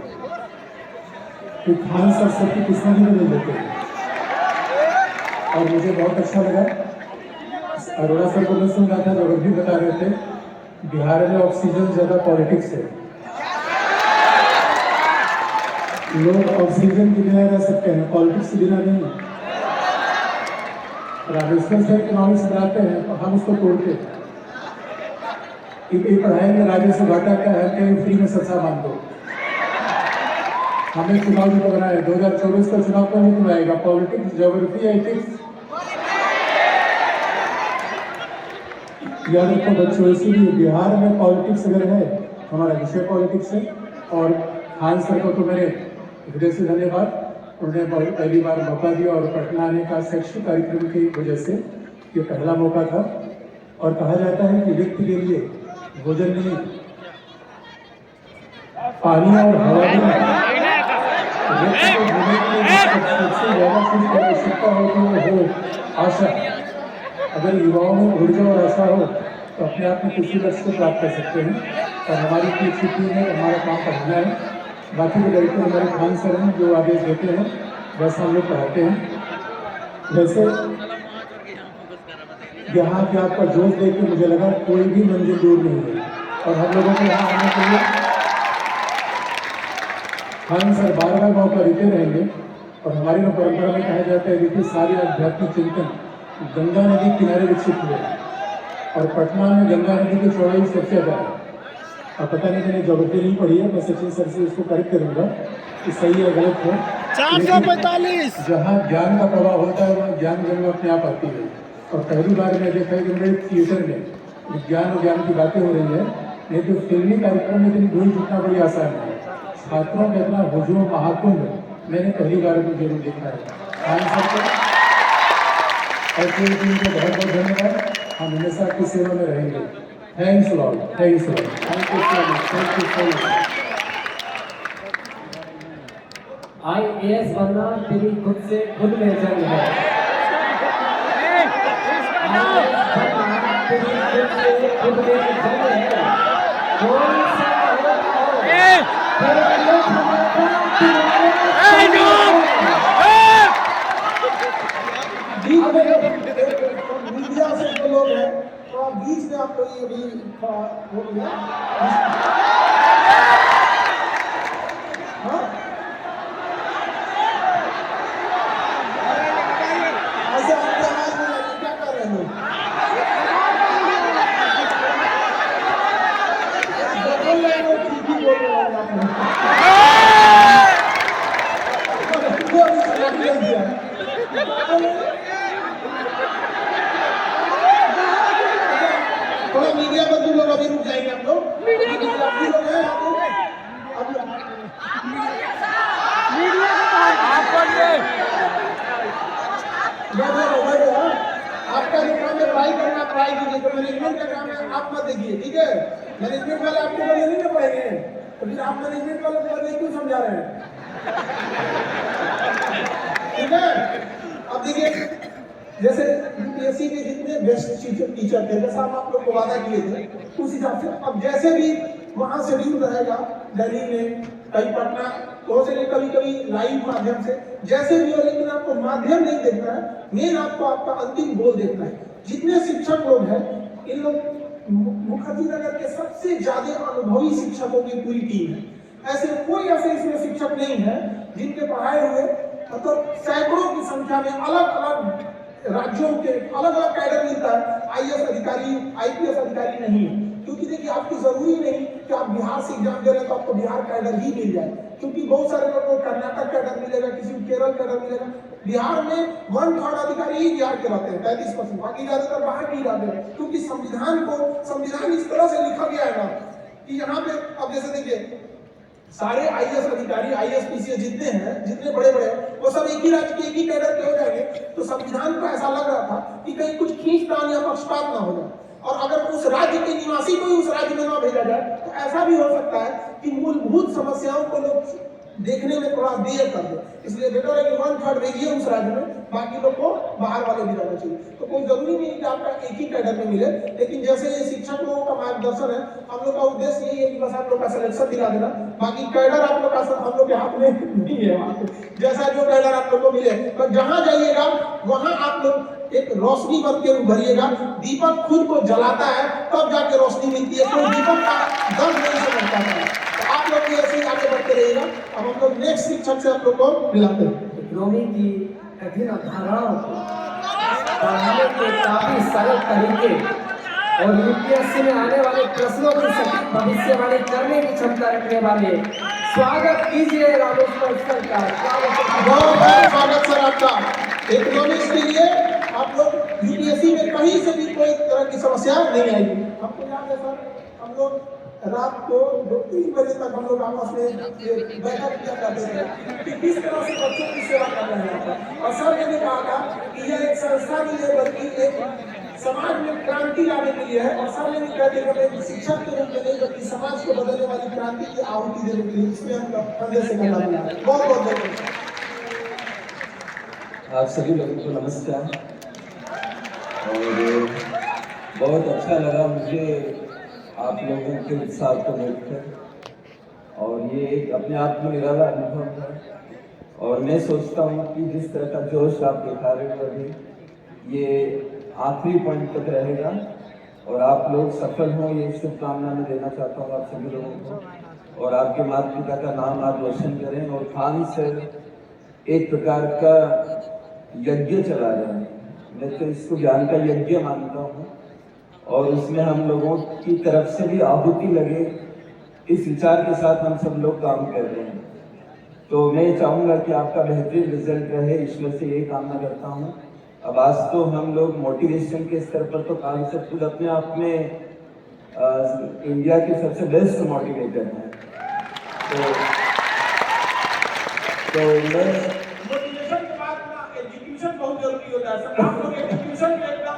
कि खान सर सबकी किस्मत ही बदल देते हैं। और मुझे बहुत अच्छा लगा, अरोड़ा सर को मैं सुन रहा था, जो भी बता रहे थे बिहार में ऑक्सीजन ज्यादा पॉलिटिक्स है। लोग ऑक्सीजन के बिना रह सकते हैं, पॉलिटिक्स के बिना नहीं। राजेश्वर सर इकोनॉमिक्स बनाते हैं तो हम उसको तोड़ते हैं कि पढ़ाई में राजेश से घाटा क्या है, कहीं फ्री में सच्चा मान दो। हमें चुनाव जो बनाया 2024 का चुनाव कौन नहीं बनाएगा, पॉलिटिक्स, ज्योग्राफी, एथिक्स। याद रखो बच्चों, इसीलिए बिहार में पॉलिटिक्स अगर है, हमारा विषय पॉलिटिक्स है। और खान सर को तो मेरे हृदय से धन्यवाद, उन्होंने पहली बार मौका दिया और पटना आने का शैक्षिक कार्यक्रम की वजह से ये पहला मौका था। और कहा जाता है कि व्यक्ति के लिए भोजन नहीं, पानी और हवा भी व्यक्ति को जीने के लिए सबसे ज्यादा चीज की आवश्यकता होती है वो आशा। अगर युवाओं में ऊर्जा और आशा हो तो अपने आप में किसी लक्ष्य को प्राप्त कर सकते हैं। और हमारी पीछे टीम है, हमारा काम पढ़ना है। बाकी के लड़के हमारे खान सर हैं जो आदेश देते हैं वैसा हम लोग पढ़ाते हैं। वैसे यहाँ के आपका जोश देख के मुझे लगा कोई भी मंजिल दूर नहीं है, और हम लोगों को यहाँ आने के लिए खान सर बार बार मौका देते रहेंगे। और हमारी परंपरा में कहा जाता है देखिए, सारे आध्यात्मिक चिंतन गंगा नदी किनारे विकसित हुए, और पटना में गंगा नदी की चौड़ाई सबसे ज़्यादा है। अब पता नहीं, मैंने ज्योग्राफी नहीं पढ़ी है, मैं सचिन सर से इसको करेक्ट करूँगा कि सही है गलत है। 445 जहाँ ज्ञान का प्रभाव होता है वहाँ ज्ञान जन्म अपने आप आती है। और पहली बार मैं देखा कि मेरे थिएटर में विज्ञान और ज्ञान की बातें हो रही है, नहीं तो फिल्मी कार्यक्रम में इतनी भूल जुटना बड़ी आसान है। छात्रों का इतना हुजूम महाकुंभ मैंने पहली बार में जरूर देखा है। खान सर को और पूरी टीम को बहुत बहुत धन्यवाद। हम हमेशा आपकी सेवा में रहेंगे। Thanks Lord, thanks Lord, thank you so much, thank you so much. IAS बनना तेरी खुद से खुद में जंग है। मीडिया से जो लोग हैं थोड़ा बीच में आप लोग ये भी थोड़ा हो गया। हाँ? ऐसे आपके आवाज में लगे, क्या कर रहे हो? बोल रहे हो, ठीक ही बोल रहे हो आप लोग। कोई समझ नहीं दिया। थोड़ा मीडिया पर तुम लोग अभी रुक जाएंगे आप लोग। आप लोग हैं आपका जो काम है पढ़ाई करना, पढ़ाई कीजिए। तो मैनेजमेंट का काम है, आप मत देखिए, ठीक है? मैनेजमेंट वाले आपको बदले नहीं ना पड़ेंगे, तो फिर आप मैनेजमेंट वाले को बदले क्यों समझा रहे हैं? ठीक है? अब देखिए, जैसे यूपीएससी के जितने बेस्ट टीचर थे, जैसा हम आप लोग को वादा किए थे, उस हिसाब से अब जैसे भी वहाँ शेड्यूल रहेगा, दिल्ली में, कहीं पटना, तो से कभी कभी लाइव माध्यम से, जैसे भी हो, लेकिन आपको माध्यम नहीं देखना है, मेन आपको आपका अंतिम गोल देखना है। जितने शिक्षक लोग हैं, इन लोग मुखर्जी नगर के सबसे ज्यादा अनुभवी शिक्षकों की पूरी टीम है। ऐसे कोई ऐसे इसमें शिक्षक नहीं है जिनके पढ़ाए हुए मतलब सैकड़ों की संख्या में अलग अलग राज्यों के अलग अलग कैडर मिलता है। आईएएस अधिकारी, आईपीएस अधिकारी नहीं है, क्योंकि देखिए आपकी जरूरी नहीं कि आप बिहार से एग्जाम दे रहे हैं तो आपको बिहार कैडर ही मिल जाए, क्योंकि बहुत सारे लोगों को कर्नाटक कैडर मिलेगा, किसी को केरल कैडर मिलेगा। बिहार में 1/3 अधिकारी ही बिहार के रहते हैं, 33%, बाकी ज्यादातर बाहर के ही रहते हैं, क्योंकि संविधान इस तरह से लिखा गया है ना कि यहाँ पे अब जैसे देखिए सारे आईएएस अधिकारी, आईएएस पीसीएस जितने हैं, जितने बड़े बड़े हैं, वो सब एक ही राज्य के, एक ही कैडर के हो जाएंगे। तो संविधान को ऐसा लग रहा था कि कहीं कुछ खींचतान या पक्षपात ना हो जाए, और अगर उस राज्य के निवासी को ही उस राज्य में ना भेजा जाए तो ऐसा भी हो सकता है कि मूलभूत समस्याओं को लोग देखने में थोड़ा देर कर दे। इसलिए बेटर है कि 1/3 भेजिए उस राज्य में, बाकी लोग को बाहर वाले भी रहना चाहिए। तो कोई जरूरी नहीं कि आपका एक ही कैडर में मिले, लेकिन जैसे ये शिक्षक लोगों का मार्गदर्शन है, हम लोग का उद्देश्य यही है कि बस आप लोग का सिलेक्शन दिला देना, बाकी कैडर आप लोग का हम लोग के हाथ में नहीं है। जैसा जो कैडर आप लोग को मिले, तो जहां जाइएगा वहां आप लोग एक रोशनी बन के भरिएगा। दीपक खुद को जलाता है तब जाके रोशनी मिलती है, कोई दीपक का दर्द नहीं समझता है। आप लोग भी ऐसे ही आगे बढ़ते रहिएगा। अब हम लोग नेक्स्ट शिक्षक से आप लोग को मिलाते हैं। इकोनॉमी की कठिन अवधारणाओं को पढ़ाने के काफी सरल तरीके और यूपीएससी में आने वाले प्रश्नों की सटीक भविष्यवाणी करने की क्षमता रखने वाले स्वागत कीजिए रामेश पॉलिटिकल का। बहुत बहुत स्वागत सर आपका। इकोनॉमिक्स के लिए आप लोग यूपीएससी में कहीं से भी कोई तरह की समस्या नहीं आएगी। हमको याद है सर, हम लोग रात को 2-3 बजे तक हम लोग आपस में बैठक किया करते थे कि किस तरह से बच्चों की सेवा कर रहे हैं। और सर ने भी कहा था कि यह एक संस्था नहीं है बल्कि एक समाज में क्रांति लाने के लिए है। और सर ने भी कह दिया कि शिक्षक के रूप में नहीं बल्कि समाज को बदलने वाली क्रांति की आहुति देने के लिए, इसमें हम कंधे से करना मिला। बहुत बहुत धन्यवाद। आप सभी लोगों को नमस्कार। और बहुत अच्छा लगा मुझे आप लोगों के उत्साह को देखकर, और ये एक अपने आप में निराला अनुभव था। और मैं सोचता हूँ कि जिस तरह का जोश आप दिखा रहे हो अभी, ये आखिरी पॉइंट तक रहेगा और आप लोग सफल हों, ये शुभकामना मैं देना चाहता हूँ आप सभी लोगों को। और आपके माता पिता का नाम आप रोशन करें, और खान सर एक प्रकार का यज्ञ चला रहे हैं, मैं तो इसको ज्ञान का यज्ञ मानता हूँ, और उसमें हम लोगों की तरफ से भी आहुति लगे, इस विचार के साथ हम सब लोग काम कर रहे हैं। तो मैं चाहूँगा कि आपका बेहतरीन रिजल्ट रहे, ईश्वर से यही कामना करता हूँ। अब आज तो हम लोग मोटिवेशन के स्तर पर तो खान सर खुद अपने आप में इंडिया के सबसे बेस्ट मोटिवेटर हैं। तो मैं बहुत जरूरी होता है सर। आप लोग एजुकेशन में एकदम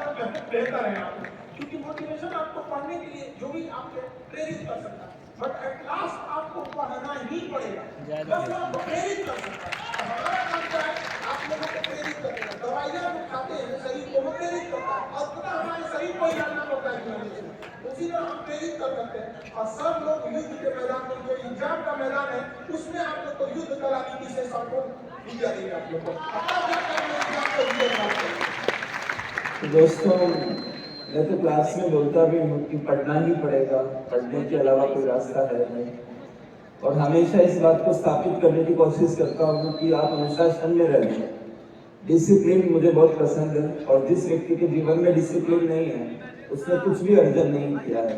बेहतर है आप, क्योंकि मोटिवेशन आपको पढ़ने के लिए जो भी आपको प्रेरित कर सकता है, बट एट लास्ट आपको पढ़ना ही पड़ेगा, बस आपको प्रेरित कर सकता है। हमारा काम क्या है? आप लोगों को प्रेरित करना। दवाइयाँ जो खाते हैं शरीर को वो प्रेरित करता है, और पता उसी तरह हम प्रेरित कर सकते हैं और सब लोग युद्ध के मैदान में, जो एग्जाम का मैदान है उसमें आप लोग को युद्ध कला नीति से संपूर्ण विजय देंगे आप लोग को। अपना जाकर एग्जाम को विजय प्राप्त करेंगे। तो दोस्तों, मैं तो क्लास में बोलता भी हूँ कि पढ़ना ही पड़ेगा, पढ़ने के अलावा कोई रास्ता है नहीं। और हमेशा इस बात को स्थापित करने की कोशिश करता हूँ कि आप अनुशासन में रहें। डिसिप्लिन मुझे बहुत पसंद है, और जिस व्यक्ति के जीवन में डिसिप्लिन नहीं है उसने कुछ भी अर्जन नहीं किया है।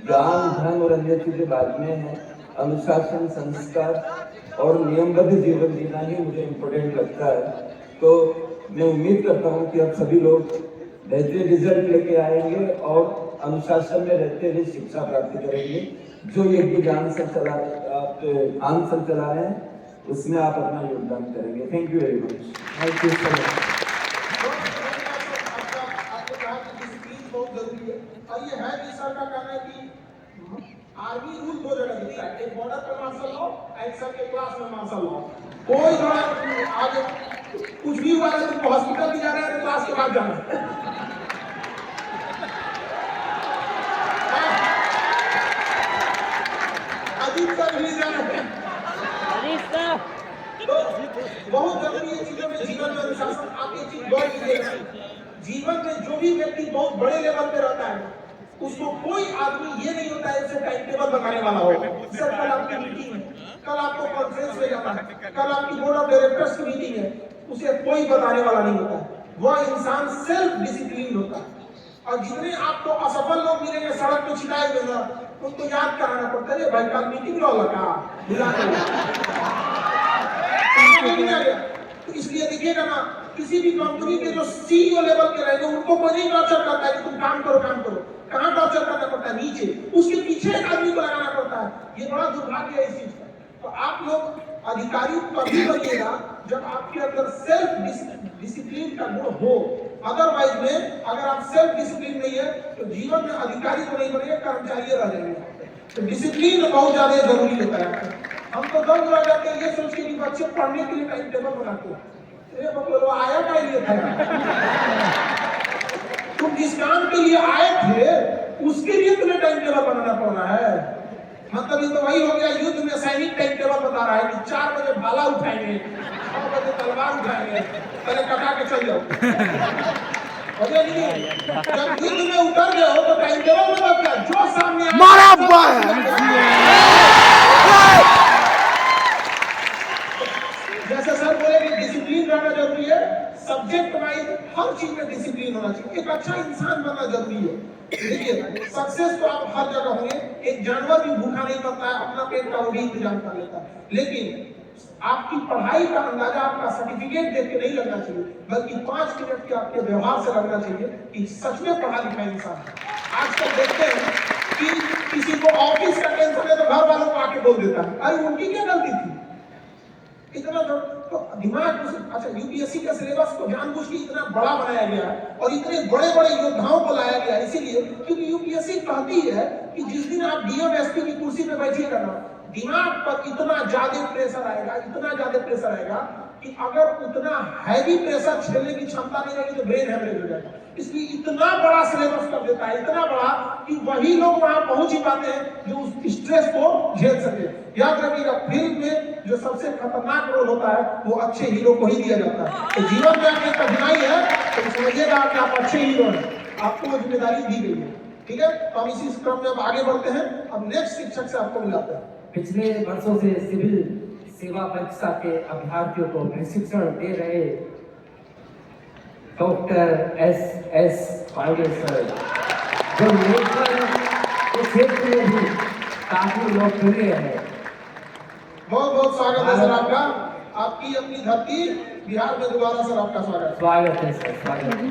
ज्ञान, धन और अन्य चीजें बाद में है। अनुशासन, संस्कार और नियमबद्ध जीवन जीना ही मुझे इम्पोर्टेंट लगता है। तो मैं उम्मीद करता हूँ कि आप सभी लोग बेहतरीन रिजल्ट लेके आएंगे और अनुशासन में रहते हुए शिक्षा प्राप्त करेंगे। जो यज्ञ ज्ञान से चला रहे हैं उसमें आप अपना योगदान करेंगे। Thank you very much. Thank you so much. आपने कहा कि डिसिप्लिन बहुत जरूरी है, और ये है कि सर का कहना है कि आर्मी रूल दो जगह दिखता है, एक बॉर्डर पर मार्शल लॉ, एक सर के क्लास में मार्शल लॉ। कोई थोड़ा आगे कुछ भी हुआ है तो हॉस्पिटल भी जा रहे हैं तो क्लास के बाद जाना है। अजीब सा भी जाना है। तो बहुत जरूरी है चीजों में, जीवन में अनुशासन। आप ये चीज गौर कीजिएगा, जीवन में जो भी व्यक्ति बहुत बड़े लेवल पे रहता है उसको कोई आदमी ये नहीं होता है उसे टाइम टेबल बताने वाला हो। सर कल आपकी मीटिंग है, कल आपको कॉन्फ्रेंस में जाना है, कल आपकी बोर्ड ऑफ डायरेक्टर्स की मीटिंग है, उसे कोई बताने वाला नहीं होता है। वह इंसान सेल्फ डिसिप्लिन होता है। और जितने आपको असफल लोग मिलेंगे सड़क पे छिटाए हुए ना, उनको याद कराना पड़ता है भाई कल मीटिंग लो लगा बुला तो इसलिए देखिएगा ना, किसी भी कंपनी के जो सीईओ लेवल के रहेंगे उनको कोई नहीं टॉर्चर करता है कि तुम काम करो। कहाँ टॉर्चर करना पड़ता है? नीचे, उसके पीछे एक आदमी को लगाना पड़ता है। ये बड़ा दुर्भाग्य है इस चीज का। तो आप लोग अधिकारी तभी बनिएगा जब आपके अंदर सेल्फ डिसिप्लिन का गुण हो। अदरवाइज में अगर आप सेल्फ डिसिप्लिन नहीं है तो जीवन में अधिकारी तो नहीं बनेंगे, कर्मचारी रह जाएंगे। तो डिसिप्लिन बहुत ज्यादा जरूरी होता है। हम तो दंग रह जाते हैं ये सोच के कि बच्चे पढ़ने के लिए टाइम टेबल बनाते हैं। वो आया का लिए था, तुम जिस काम के लिए आए थे उसके लिए तुम्हें टाइम टेबल बनाना पड़ रहा है। मतलब ये तो वही हो गया, युद्ध में सैनिक टाइम टेबल बता रहा है कि 4 बजे भाला उठाएंगे, 6 बजे तलवार उठाएंगे, पहले कटा के चल जाओ। जब युद्ध में उतर गए हो तो टाइम टेबल में क्या जो सामने मारा जैसे सर बोले कि डिसिप्लिन रहना जरूरी है, सब्जेक्ट वाइज हर चीज में डिसिप्लिन होना चाहिए। एक अच्छा इंसान बनना जरूरी है। देखिए सक्सेस तो आप हर जगह होंगे। एक जानवर भी भूखा नहीं करता है, अपना पेट का वो भी इंतजाम कर लेता है। लेकिन आपकी पढ़ाई का अंदाजा आपका सर्टिफिकेट देख के नहीं लगना चाहिए, बल्कि 5 मिनट के आपके व्यवहार से लगना चाहिए कि सच में पढ़ा लिखा इंसान है। आजकल देखते हैं कि किसी को ऑफिस का टेंशन है तो घर वालों को आके बोल देता है, अरे उनकी क्या गलती थी? इतना तो दिमाग। अच्छा, यूपीएससी का सिलेबस को जानबूझ के इतना बड़ा बनाया गया है और इतने बड़े बड़े योद्धाओं को लाया गया है, इसीलिए क्योंकि यूपीएससी कहती है कि जिस दिन आप डीएम एसपी की कुर्सी पे बैठिएगा ना, दिमाग पर इतना ज्यादा प्रेशर आएगा कि अगर उतना हैवी प्रेशर झेलने की क्षमता नहीं रहेगी तो ब्रेन हैमरेज हो जाएगा। इसलिए इतना बड़ा सिलेबस कर देता है, इतना बड़ा कि वही लोग वहां पहुंच ही पाते हैं जो उस स्ट्रेस को झेल सके। याद रखिएगा, फिल्म में जो सबसे खतरनाक रोल होता है वो अच्छे हीरो को ही दिया जाता है। तो जीवन में आपकी कठिनाई है तो समझिएगा कि आप अच्छे हीरो हैं, आपको वो जिम्मेदारी दी गई है। ठीक है, तो हम इसी क्रम में अब आगे बढ़ते हैं। अब नेक्स्ट शिक्षक से आपको मिलाते हैं। पिछले वर्षों से सिविल सेवा परीक्षा के अभ्यर्थियों को प्रशिक्षण दे रहे डॉक्टर एस पांडे सर, जो नेशनल क्षेत्र में भी काफी लोकप्रिय है। बहुत बहुत स्वागत है सर आपका। आपकी अपनी धरती बिहार में दोबारा सर आपका स्वागत है सर, स्वागत है।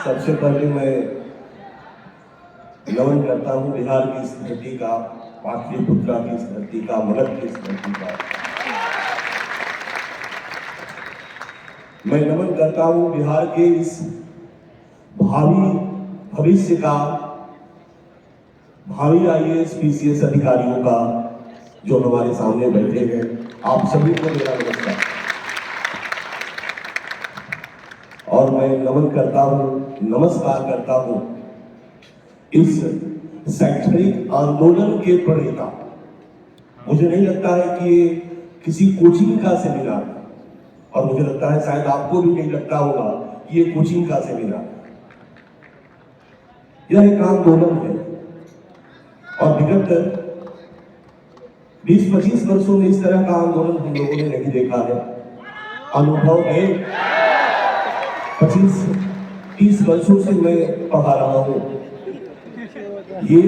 सबसे पहले मैं नमन करता हूं बिहार की इस धरती का, पाटलिपुत्रा की इस धरती का, मगध की इस धरती का। मैं नमन करता हूं बिहार के इस भावी भविष्य का, भावी IAS PCS अधिकारियों का जो हमारे सामने बैठे हैं, आप सभी को मेरा नमस्कार। और मैं नमन करता हूँ, नमस्कार करता हूँ इस शैक्षणिक आंदोलन के प्रणेता। मुझे नहीं लगता है कि ये किसी कोचिंग का सेमिनार, और मुझे लगता है शायद आपको भी नहीं लगता होगा कि ये कोचिंग का सेमिनार, यह एक आंदोलन है। और विगत 20-25 वर्षों में इस तरह का आंदोलन हम लोगों ने नहीं देखा है। अनुभव है, 25-30 वर्षों से मैं पढ़ा रहा हूं। ये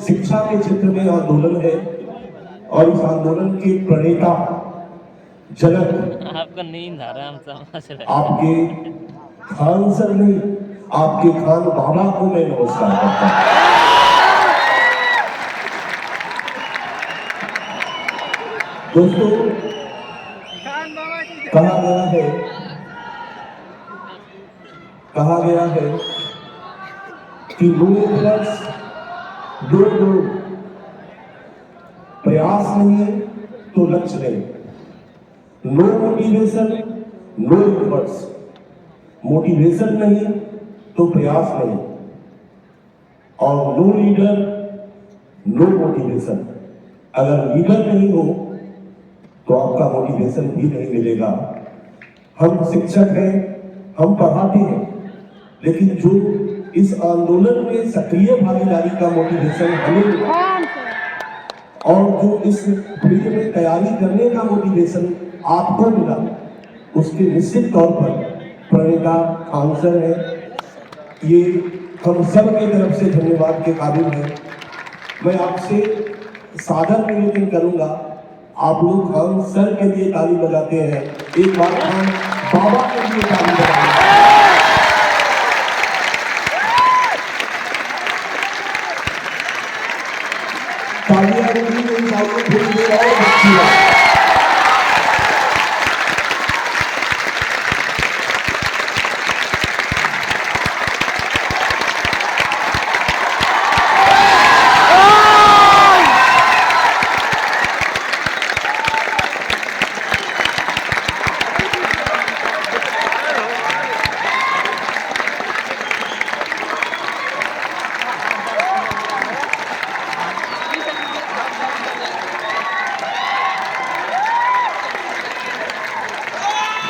शिक्षा के क्षेत्र में आंदोलन है और इस आंदोलन के प्रणेता जनक आपको नींद आ रहा है, हम समझ रहे हैं। आपके खान सर नहीं, आपके खान बाबा को मैं नमस्कार करता हूं। दोस्तों, कहा गया है कि दो प्रयास नहीं है तो लक्ष्य नहीं। No motivation no efforts, motivation नहीं तो प्रयास नहीं, और नो लीडर नो मोटिवेशन। अगर लीडर नहीं हो तो आपका मोटिवेशन भी नहीं मिलेगा। हम शिक्षक हैं, हम पढ़ाते हैं, लेकिन जो इस आंदोलन में सक्रिय भागीदारी का मोटिवेशन हमें मिला और जो इस फील्ड में तैयारी करने का मोटिवेशन आपको मिला, उसके निश्चित तौर पर प्रणेता खान सर है। ये हम सब की तरफ से धन्यवाद के काबिल है। मैं आपसे सादर निवेदन करूंगा, आप लोग खान सर के लिए ताली बजाते हैं, एक बार खान बाबा के लिए ताली बजाएं। तालियां बजनी नहीं चाहिए, थोड़ी देर और बच्ची है।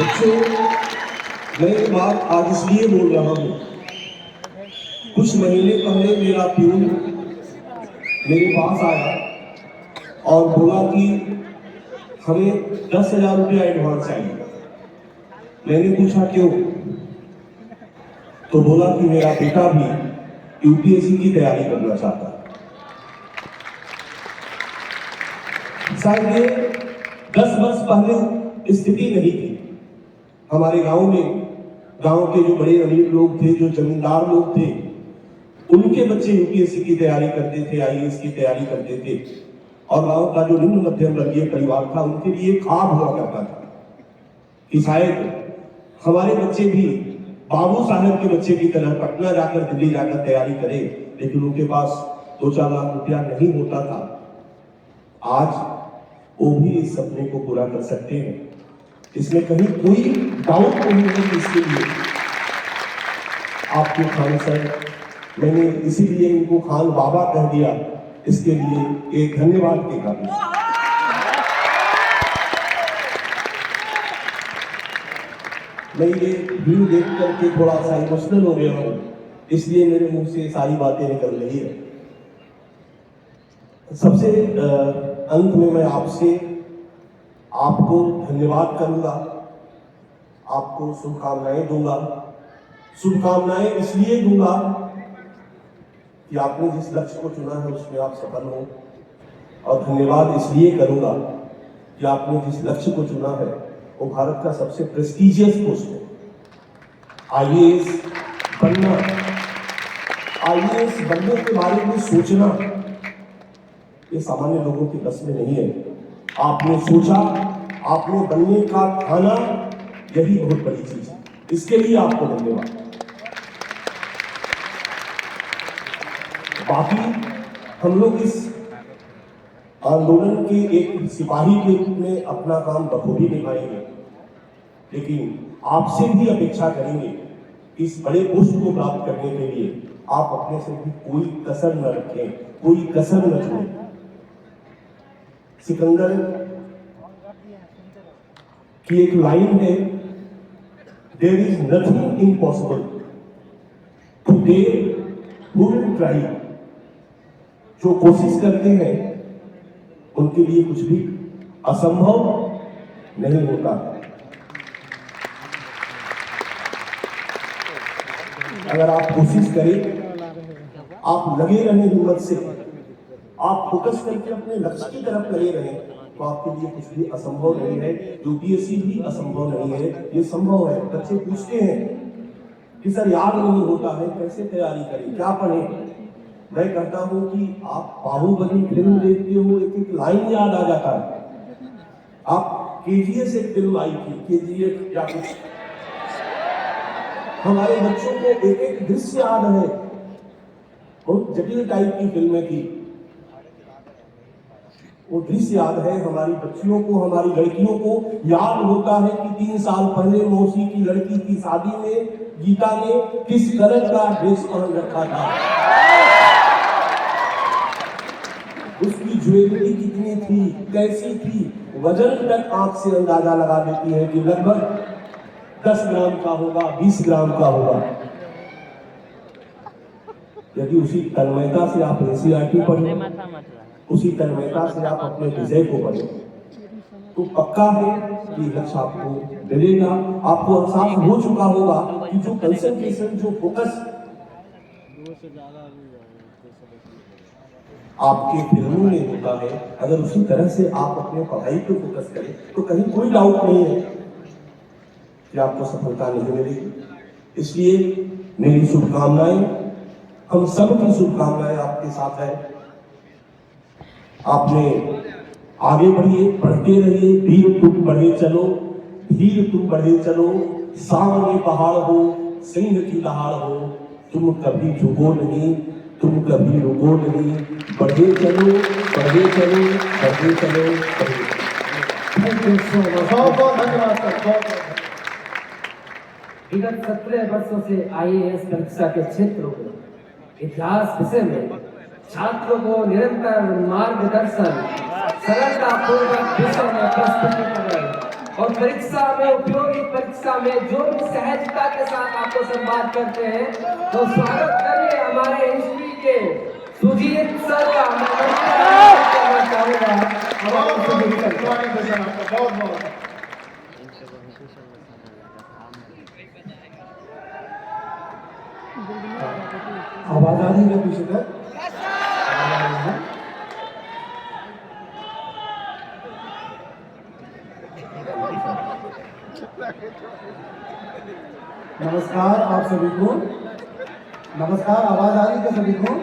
बच्चों, मैं ये बात आज इसलिए बोल रहा हूँ, कुछ महीने पहले मेरा प्यून मेरे पास आया और बोला कि हमें 10,000 रुपया एडवांस चाहिए। मैंने पूछा क्यों? तो बोला कि मेरा बेटा भी UPSC की तैयारी करना चाहता है। शायद ये 10 वर्ष पहले स्थिति नहीं थी। हमारे गांव में, गांव के जो बड़े अमीर लोग थे, जो जमींदार लोग थे, उनके बच्चे UPSC की तैयारी करते थे, IAS की तैयारी करते थे। और गांव का जो निम्न मध्यम वर्गीय परिवार था, उनके लिए ख्वाब हुआ करता था कि शायद हमारे बच्चे भी बाबू साहब के बच्चे की तरह पटना जाकर, दिल्ली जाकर तैयारी करें। लेकिन उनके पास 2-4 लाख रुपया नहीं होता था। आज वो भी इस सपने को पूरा कर सकते हैं, इसमें कहीं कोई डाउट नहीं है कि इसके लिए आपके खान सर, मैंने इसीलिए इनको खान बाबा कह दिया, इसके लिए एक धन्यवाद के काबिल। मैं ये वीडियो देख करके थोड़ा सा इमोशनल हो गया हूँ, इसलिए मेरे मुंह से सारी बातें निकल रही है। सबसे अंत में मैं आपको धन्यवाद करूंगा, आपको शुभकामनाएं दूंगा। शुभकामनाएं इसलिए दूंगा कि आपने जिस लक्ष्य को चुना है उसमें आप सफल हो, और धन्यवाद इसलिए करूंगा कि आपने जिस लक्ष्य को चुना है वो भारत का सबसे प्रेस्टिजियस पोस्ट है। IAS बनना, IAS बनने के बारे में सोचना ये सामान्य लोगों के बस में नहीं है। आपने सोचा, आपने बनने का ठाना, यही बहुत बड़ी चीज है। इसके लिए आपको धन्यवाद। बाकी हम लोग इस आंदोलन के एक सिपाही के रूप में अपना काम बखूबी निभाएंगे, लेकिन आपसे भी अपेक्षा करेंगे कि इस बड़े पोस्ट को प्राप्त करने के लिए आप अपने से भी कोई कसर न रखें, कोई कसर न छोड़ें। सिकंदर की एक लाइन है, there is nothing impossible to they who will try. जो कोशिश करते हैं उनके लिए कुछ भी असंभव नहीं होता। अगर आप कोशिश करें, आप लगे रहें हिम्मत से, आप फोकस करके अपने लक्ष्य की तरफ लगे रहें, तो आपके लिए कुछ भी असंभव नहीं है। यूपीएससी भी असंभव नहीं है, ये संभव है। बच्चे पूछते हैं कि सर याद नहीं होता है, कैसे तैयारी करें, क्या पढ़ें? मैं कहता हूं कि आप बाहुबली फिल्म देखते हो, एक एक लाइन याद आ जाता है। आप केजीएफ एक फिल्म आई थी, केजीएफ या कुछ, हमारे बच्चों को एक एक दृश्य याद है। बहुत जटिल टाइप की फिल्में थी, वो दृश्य याद है। हमारी बच्चियों को, हमारी लड़कियों को याद होता है कि 3 साल पहले मौसी की लड़की की शादी में गीता ने किस कलर का ड्रेस पहन रखा था, उसकी ज्वेलरी कितनी थी, कैसी थी, वजन तक आंख से अंदाजा लगा देती है कि लगभग 10 ग्राम का होगा, 20 ग्राम का होगा। यदि उसी तन्मयता से आप एनसीईआरटी पढ़ें, उसी तन्मयता से आप अपने विषय को पढ़ें, तो पक्का है कि लक्ष्य आपको मिलेगा। आपको एहसास हो चुका होगा कि जो कंसंट्रेशन, जो फोकस आपके फिल्मों में होता है, अगर उसी तरह से आप अपने पढ़ाई पे फोकस करें तो कहीं कोई डाउट नहीं है कि आपको सफलता नहीं मिलेगी। इसलिए मेरी शुभकामनाएं, हम सब की शुभकामनाएं आपके साथ है। आपने आगे बढ़िए, बढ़ते रहिए, धीर तुम बढ़े चलो, धीर तुम बढ़े चलो, सामने पहाड़ हो, सिंह की दहाड़ हो, तुम कभी झुको नहीं, तुम कभी रुको नहीं, बढ़े चलो, बढ़े चलो, बढ़े चलो, बढ़े। Thank you so much. बहुत बहुत धन्यवाद सर, बहुत बहुत। विगत 17 वर्षों से आईएएस परीक्षा के क्षेत्र में इतिहास विषय में छात्रों को निरंतर मार्गदर्शन, सरलतापूर्वक विषय में प्रस्तुतिकरण और परीक्षा में, उपयोगी परीक्षा में जो भी सहजता के साथ आपको संवाद करते हैं, तो स्वागत करिए हमारे हिस्ट्री के सुजीत सर का। मैं चाहूंगा बहुत बहुत आवाज आ रही है पीछे तक? नमस्कार आप सभी को, नमस्कार, आवाज आ रही है सभी को?